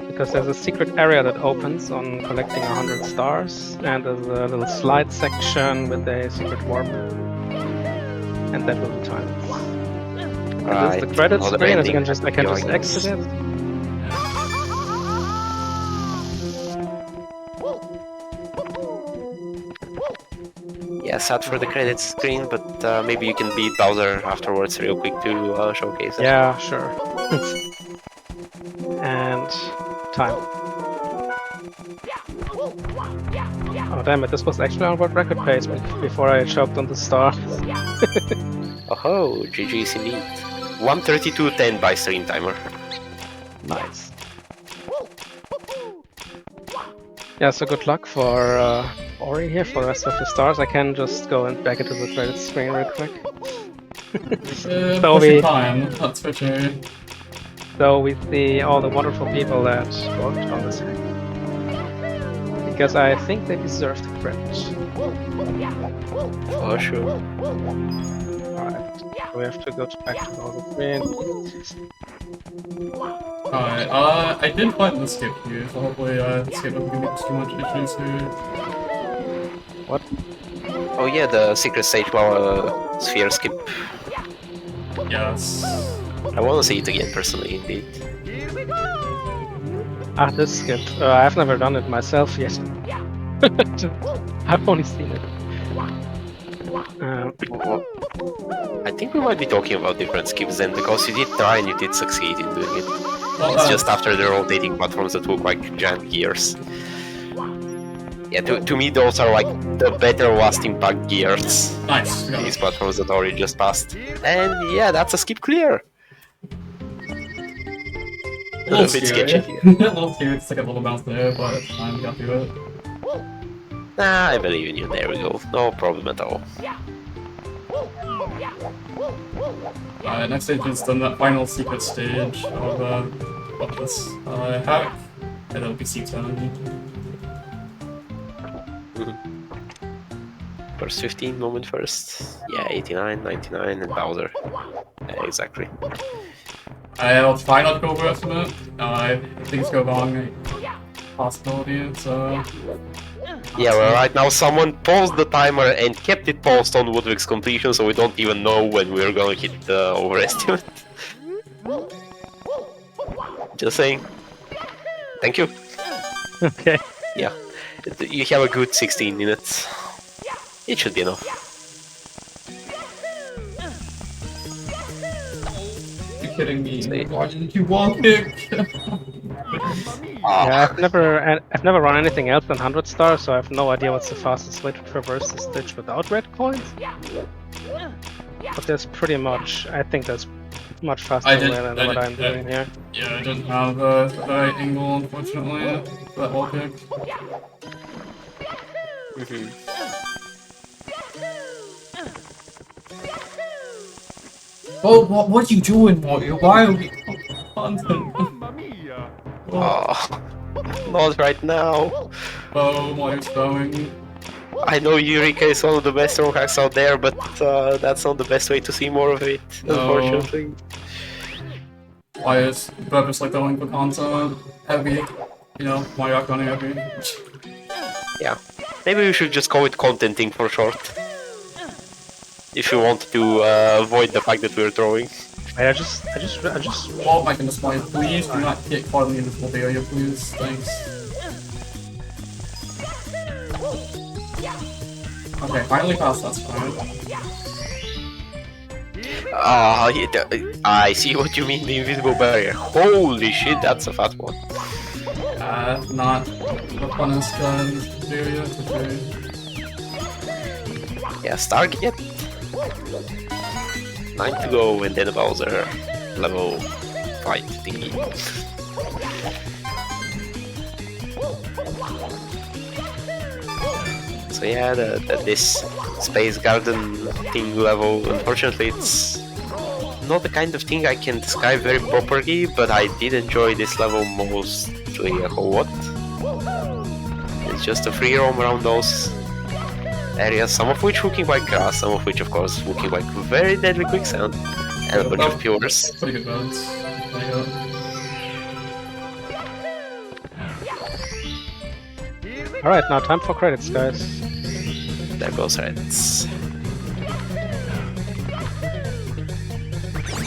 Because there's a secret area that opens on collecting 100 stars. And there's a little slide section with a secret warp. And that will be time. Right. This is the credits Another screen, ending. I can just exit it. Yeah, sad for the credits screen, but maybe you can beat Bowser afterwards real quick to showcase it. Yeah, sure. And time. Oh damn it, this was actually on world record pace before I choked on the star. Oh, GG's indeed. 1:32.10 by stream timer. Nice. Yeah, so good luck for Auri here for the rest of the stars. I can just go back into the credits screen real quick. pushing time, that's for sure. So we see all the wonderful people that worked on this hack. Because I think they deserve the credit. For sure. Alright, we have to go back to all the screen. Alright, I did find the skip here, so hopefully the skip doesn't give me too much issues here. What? Oh yeah, the secret stage while sphere skip. Yes. I want to see it again personally, indeed. Ah, this skip. I've never done it myself yet. I've only seen it. I think we might be talking about different skips then, because you did try and you did succeed in doing it. Well, It's just after the rotating platforms that look like giant gears. Yeah, to me those are like the better last impact gears. nice. Yeah. These platforms that already just passed. And yeah, that's a skip clear. A little bit scary. sketchy. A little scary, it's like a little bounce there, but it's fine, we got through it. Nah, I believe in you. There we go. No problem at all. Next stage is the final secret stage of this hack, and it'll be C10. First 15 moment first. Yeah, 89, 99, and Bowser. Yeah, exactly. I'll try not to go overestimate. If things go wrong, possibility, so... Yeah, well, right now someone paused the timer and kept it paused on Ludwig's completion, so we don't even know when we're gonna hit the overestimate. Just saying. Thank you. Okay. Yeah, you have a good 16 minutes. It should be enough. You're kidding me. Why didn't you walk it? Yeah, I've never run anything else than 100 stars, so I have no idea what's the fastest way to traverse the stage without red coins. But there's pretty much, I think that's much faster way than what I'm doing here. Yeah, I didn't have the right angle, unfortunately, for that wall kick. Oh, what are you doing, Mario? Why are we content? Oh, not right now. Oh, Mario's going. I know Eureka is one of the best strong hacks out there, but that's not the best way to see more of it, unfortunately. Why is purposely going for content heavy? You know, Mario running heavy. Yeah, maybe we should just call it contenting for short. If you want to avoid the fact that we're throwing. Wait, I just. Oh my goodness, Mario, please do not get caught in the invisible barrier, please. Thanks. Okay, finally passed, that's fine. I see what you mean, the invisible barrier. Holy shit, that's a fat one. Not the funnest barrier today. Yeah, Stargate. 9 to go, and then Bowser level fight thingy. So yeah, this Space Garden thing level, unfortunately it's not the kind of thing I can describe very properly, but I did enjoy this level mostly a whole lot. It's just a free roam around those areas, some of which looking like grass, some of which of course looking like very deadly quicksand, and a bunch of pures. Pretty good roads. Alright, now time for credits, guys. There goes Reds.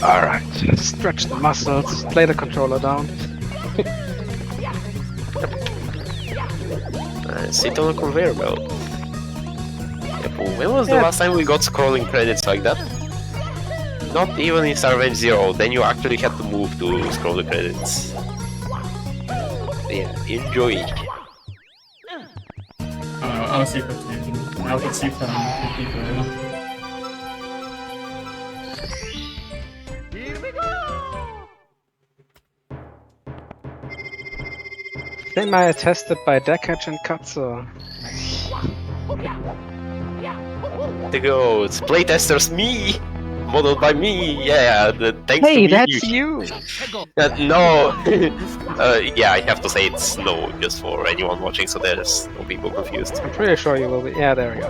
Alright, stretch the muscles, lay the controller down. Sit on a conveyor belt. When was the last time we got scrolling credits like that? Not even in SSRM2024, then you actually had to move to scroll the credits. Yeah, enjoy. I'll see for I'll put C10 people. Here we go! Semi-attested by Deckage and Katsu. To go, it's playtesters me! Modeled by me, yeah, thanks to me. Hey, that's you! No! Yeah, I have to say it's no, just for anyone watching, so there's no people confused. I'm pretty sure you will be. Yeah, there we go.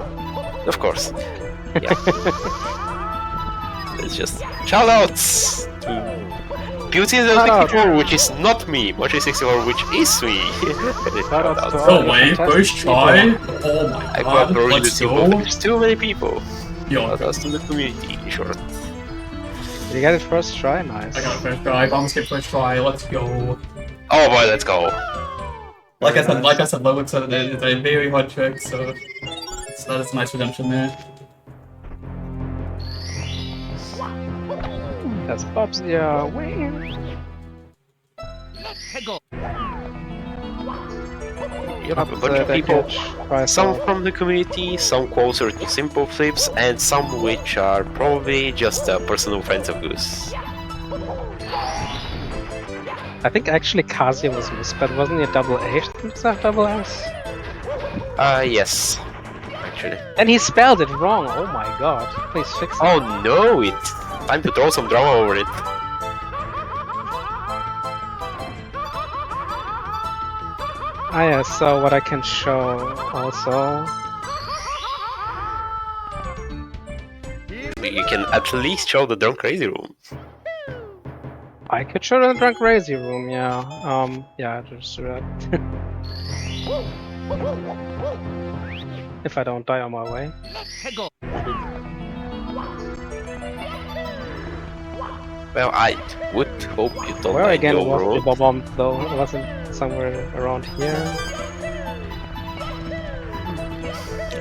Of course. Yeah. It's just shoutouts to Beauty64, which is not me, Mochi64, which is me. Shoutouts to all No the way, fantastic first people. try? Oh my I god, got already let's the go. people. There's too many people. Yo, Shoutouts to the community, sure. Did you get it first try? Nice. I got a first try, bombs get first try, let's go. Oh boy, let's go. Like I said, Ludwig said it's a very hard trick, so that's a nice redemption there. That's Bob's win. You have a bunch of people. Some Some from the community, some closer to simple flips, and some which are probably just personal friends of Goose. I think actually Kazuya was missed, but wasn't it double A instead of double S? Yes. actually. And he spelled it wrong. Oh my god. Please fix it. Oh no, it's time to throw some drama over it. Ah yeah, so what I can show also. You can at least show the drunk crazy room. I could show the drunk crazy room, yeah. Yeah, just do that. If I don't die on my way. Well, I would hope you don't Where die again the was the overall. bomb though? It wasn't somewhere around here.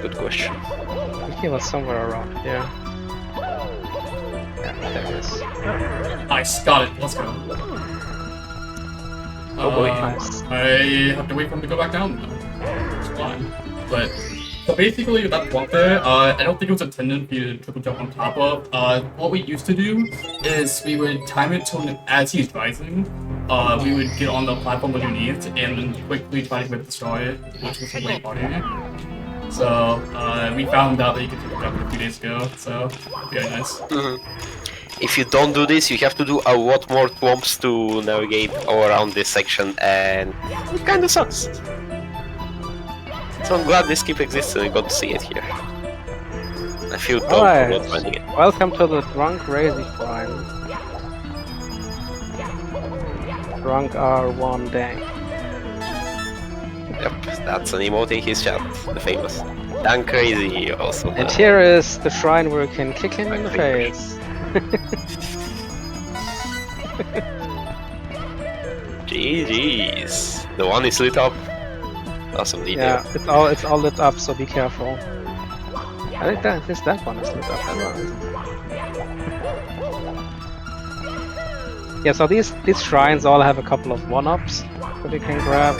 Good question. I think it was somewhere around here. Yeah, there it is. Nice, got it. Let's go. Oh boy. Nice. I have to wait for him to go back down. It's fine. But so basically, with that block there, I don't think it was intended for you to triple jump on top of. What we used to do is we would time it to as he's rising. We would get on the platform underneath and then quickly try to destroy it, which was way harder. So we found out that you could triple jump a few days ago. So very nice. If you don't do this, you have to do a lot more twomps to navigate all around this section, and it kinda sucks. So I'm glad this skip exists and I got to see it here. I feel dumb for Alright. not finding it. Welcome to the drunk crazy prime. Drunk R1 dang. Yep, that's an emote in his chat, the famous. Dan Crazy also. And here is the shrine where you can kick him in the face. GG's. The one is lit up. Awesome detail. Yeah, it's all lit up, so be careful. I think that one is lit up. Yeah, so these shrines all have a couple of one-ups that you can grab.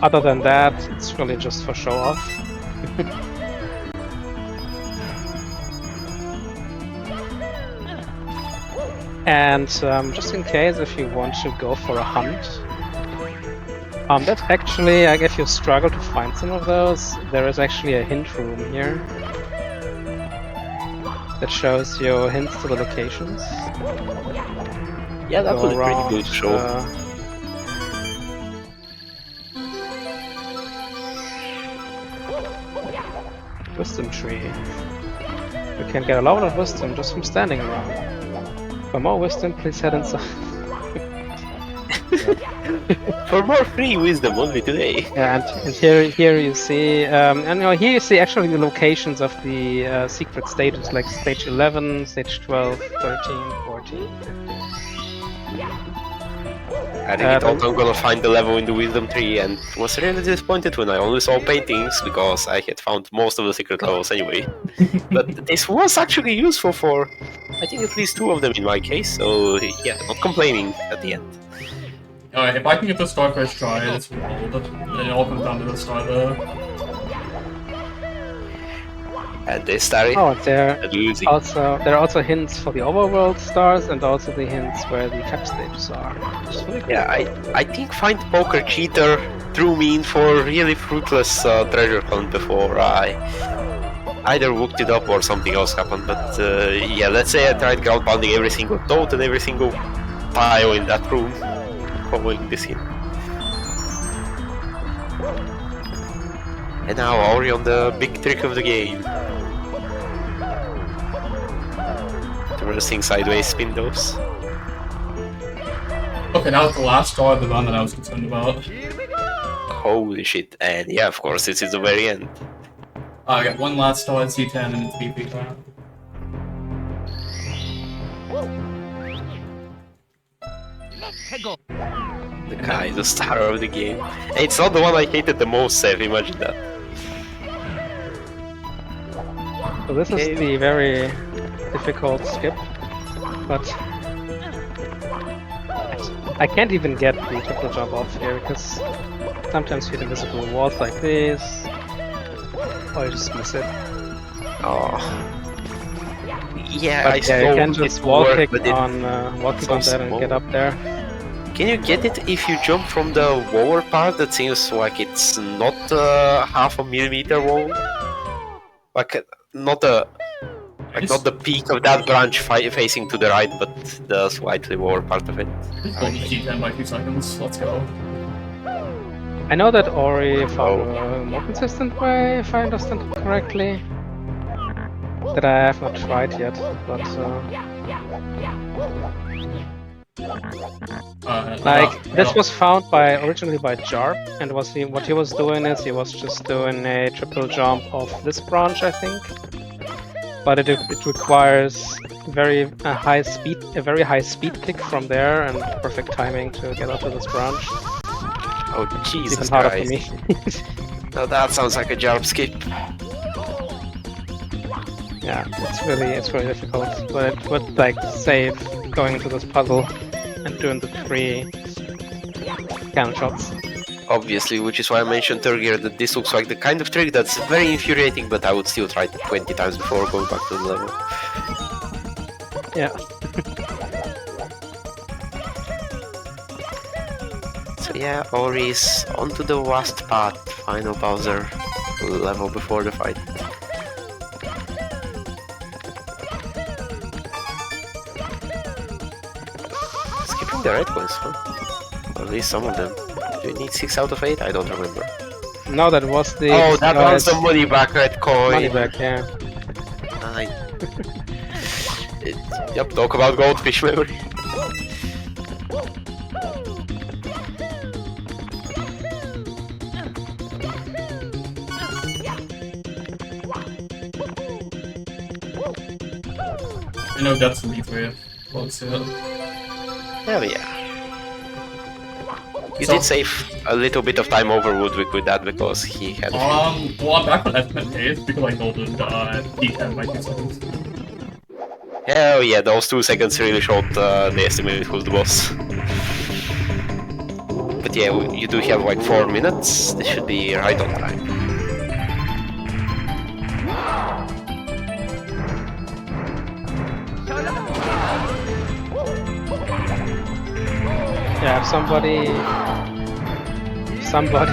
Other than that, it's really just for show off. And just in case, if you want to go for a hunt, that actually, like, if you struggle to find some of those, there is actually a hint room here that shows you hints to the locations. Yeah, that Go was pretty around, good to show. Wisdom tree. You can get a lot of wisdom just from standing around. For more wisdom, please head inside. For more free wisdom only today. And here you see, here you see actually the locations of the secret stages, like stage 11, stage 12, 13, 14, 15. I really thought I'm gonna find the level in the wisdom tree and was really disappointed when I only saw paintings because I had found most of the secret levels anyway. But this was actually useful for, I think, at least 2 of them in my case, so yeah, not complaining at the end. Alright, if I can get the star first try, it's rolled. It all comes down to the star though. And this story, Oh, there losing. are also hints for the overworld stars and also the hints where the cap stages are. Which is really cool. Yeah, I think Find Poker Cheater threw me in for a really fruitless treasure hunt before I either looked it up or something else happened. But yeah, let's say I tried ground pounding every single toad and every single tile in that room, following this hint. And now Auri on the big trick of the game. Reversing sideways spin those. Okay, that was the last star of the run that I was concerned about. Holy shit, and yeah, of course, this is the very end. I got one last star at C10 and it's BP round. The guy is the star of the game. And it's not the one I hated the most, Seth, imagine that. So this is the very difficult skip, but I can't even get the triple jump off here because sometimes you hit invisible walls like this, or you just miss it. Oh. Yeah, But I yeah, saw you can just it wall work, kick but it- on that and small. get up there. Can you get it if you jump from the lower part that seems like it's not half a millimeter wall? Like not the peak of that branch facing to the right, but the slightly lower part of it. Hold the G10 by 2 seconds. Let's go. I know that Auri found a more consistent way, if I understand it correctly. That I have not tried yet, but this was found originally by Jarp, and what he was doing is he was just doing a triple jump of this branch, I think. But it requires a very high speed kick from there and perfect timing to get onto this branch. Oh Jesus It's even harder Christ! for me. Now that sounds like a Jarp skip. Yeah, it's really difficult, but it would like save going into this puzzle and doing the 3 cannon shots. Obviously, which is why I mentioned earlier that this looks like the kind of trick that's very infuriating, but I would still try it 20 times before going back to the level. Yeah. So yeah, Auri is onto the last part, final Bowser level before the fight. Skipping the red coins, huh? Or at least some of them. Do you need 6 out of 8? I don't remember. No, that was the... Oh, that was the money back red coin! Money back, yeah. Yep, talk about goldfish memory. I know that's the lead way. Hell yeah. You did save a little bit of time over Ludwig with that because he had. Well, I'm back on estimate pace because I golden D10 by 2 seconds. Hell yeah, those 2 seconds really showed the estimate who's the boss. But yeah, you do have like 4 minutes. This should be right on time. Yeah, if somebody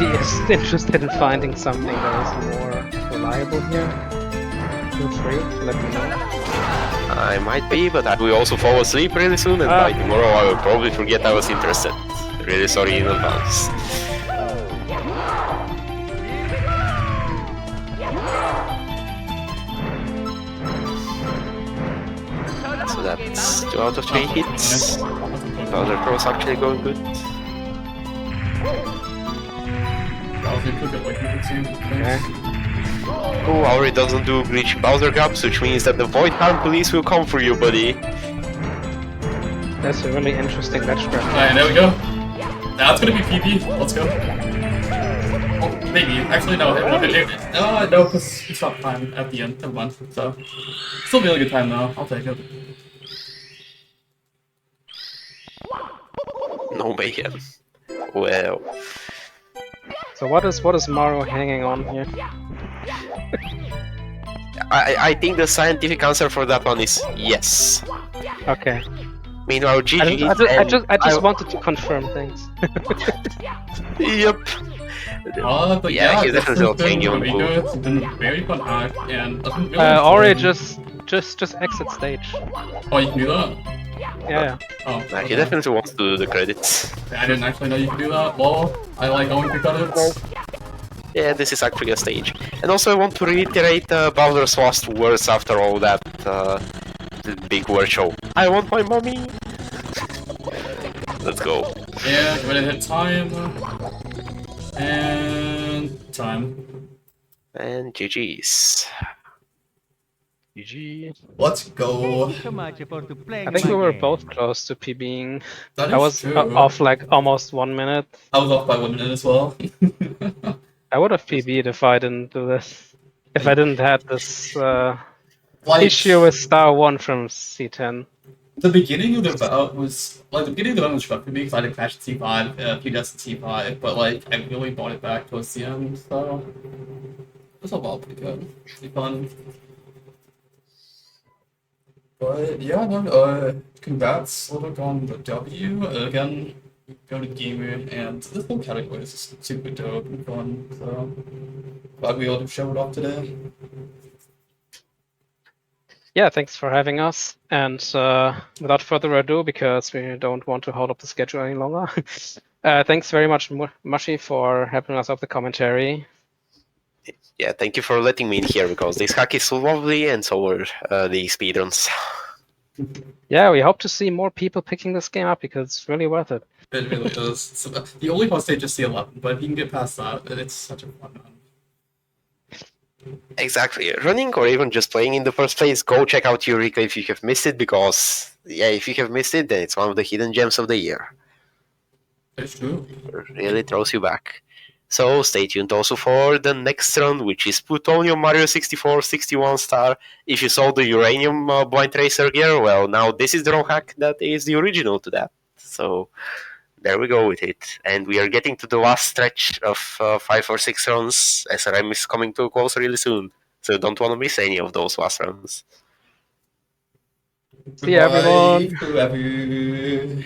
is interested in finding something that is more reliable here, feel free to let me know. I might be, but I will also fall asleep really soon, and by tomorrow I will probably forget I was interested. Really sorry in advance. So that's 2 out of 3 hits. Bowser Cross actually going good. Okay. Oh, Auri doesn't do glitch Bowser grabs, which means that the Void Hand Police will come for you, buddy. That's a really interesting ledge grab. Alright, there we go. That's gonna be PB. Let's go. Oh, maybe. Actually, no. No, because it's not time at the end. Never mind. So, still really good time though. I'll take it. No mayhem. Well. So what is Mario hanging on here? I think the scientific answer for that one is yes. Okay. Meanwhile, GG. I just wanted to confirm things. Yep. But yeah, he's definitely not hanging on. It's been a very fun act, and Auri just exit stage. Oh, you can do that? Yeah. Oh. Nah, he definitely wants to do the credits. I didn't actually know you could do that. Well, I like going to credits. Yeah, this is actually a stage. And also I want to reiterate Bowser's last words after all that big word show. I want my mommy! Let's go. Yeah, get ready to hit time. And time. And GG's. GG. Let's go. I think we were both close to PBing. That I was off like almost 1 minute. I was off by 1 minute as well. I would have PB'd if I didn't do this. If I didn't have this issue with star 1 from C10. The beginning of the bout was the beginning of the round was rough for me because I had crashed at C5, few deaths at C5, but I really bought it back towards the end, so it was all pretty good. Pretty fun. But yeah, no, congrats, Ludwig, on the W. Again, go to gamer, and this whole category is super dope and fun. So glad we all showed up today. Yeah, thanks for having us. And without further ado, because we don't want to hold up the schedule any longer, thanks very much, Mashi, for helping us out the commentary. Yeah, thank you for letting me in here because this hack is so lovely and so are the speedruns. Yeah, we hope to see more people picking this game up because it's really worth it. It really is. So, the only hard stage is C11, but if you can get past that, it's such a fun one. Exactly. Running or even just playing in the first place, go check out Eureka if you have missed it because, yeah, if you have missed it, then it's one of the hidden gems of the year. It's true. It really throws you back. So stay tuned also for the next run, which is Plutonium Mario 64 61 star. If you saw the Uranium Blind Tracer gear, well, now this is the ROM hack that is the original to that. So there we go with it. And we are getting to the last stretch of 5 or 6 runs. SRM is coming to a close really soon. So don't want to miss any of those last runs. See you, everyone. Goodbye, whoever.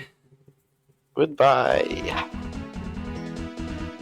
Goodbye.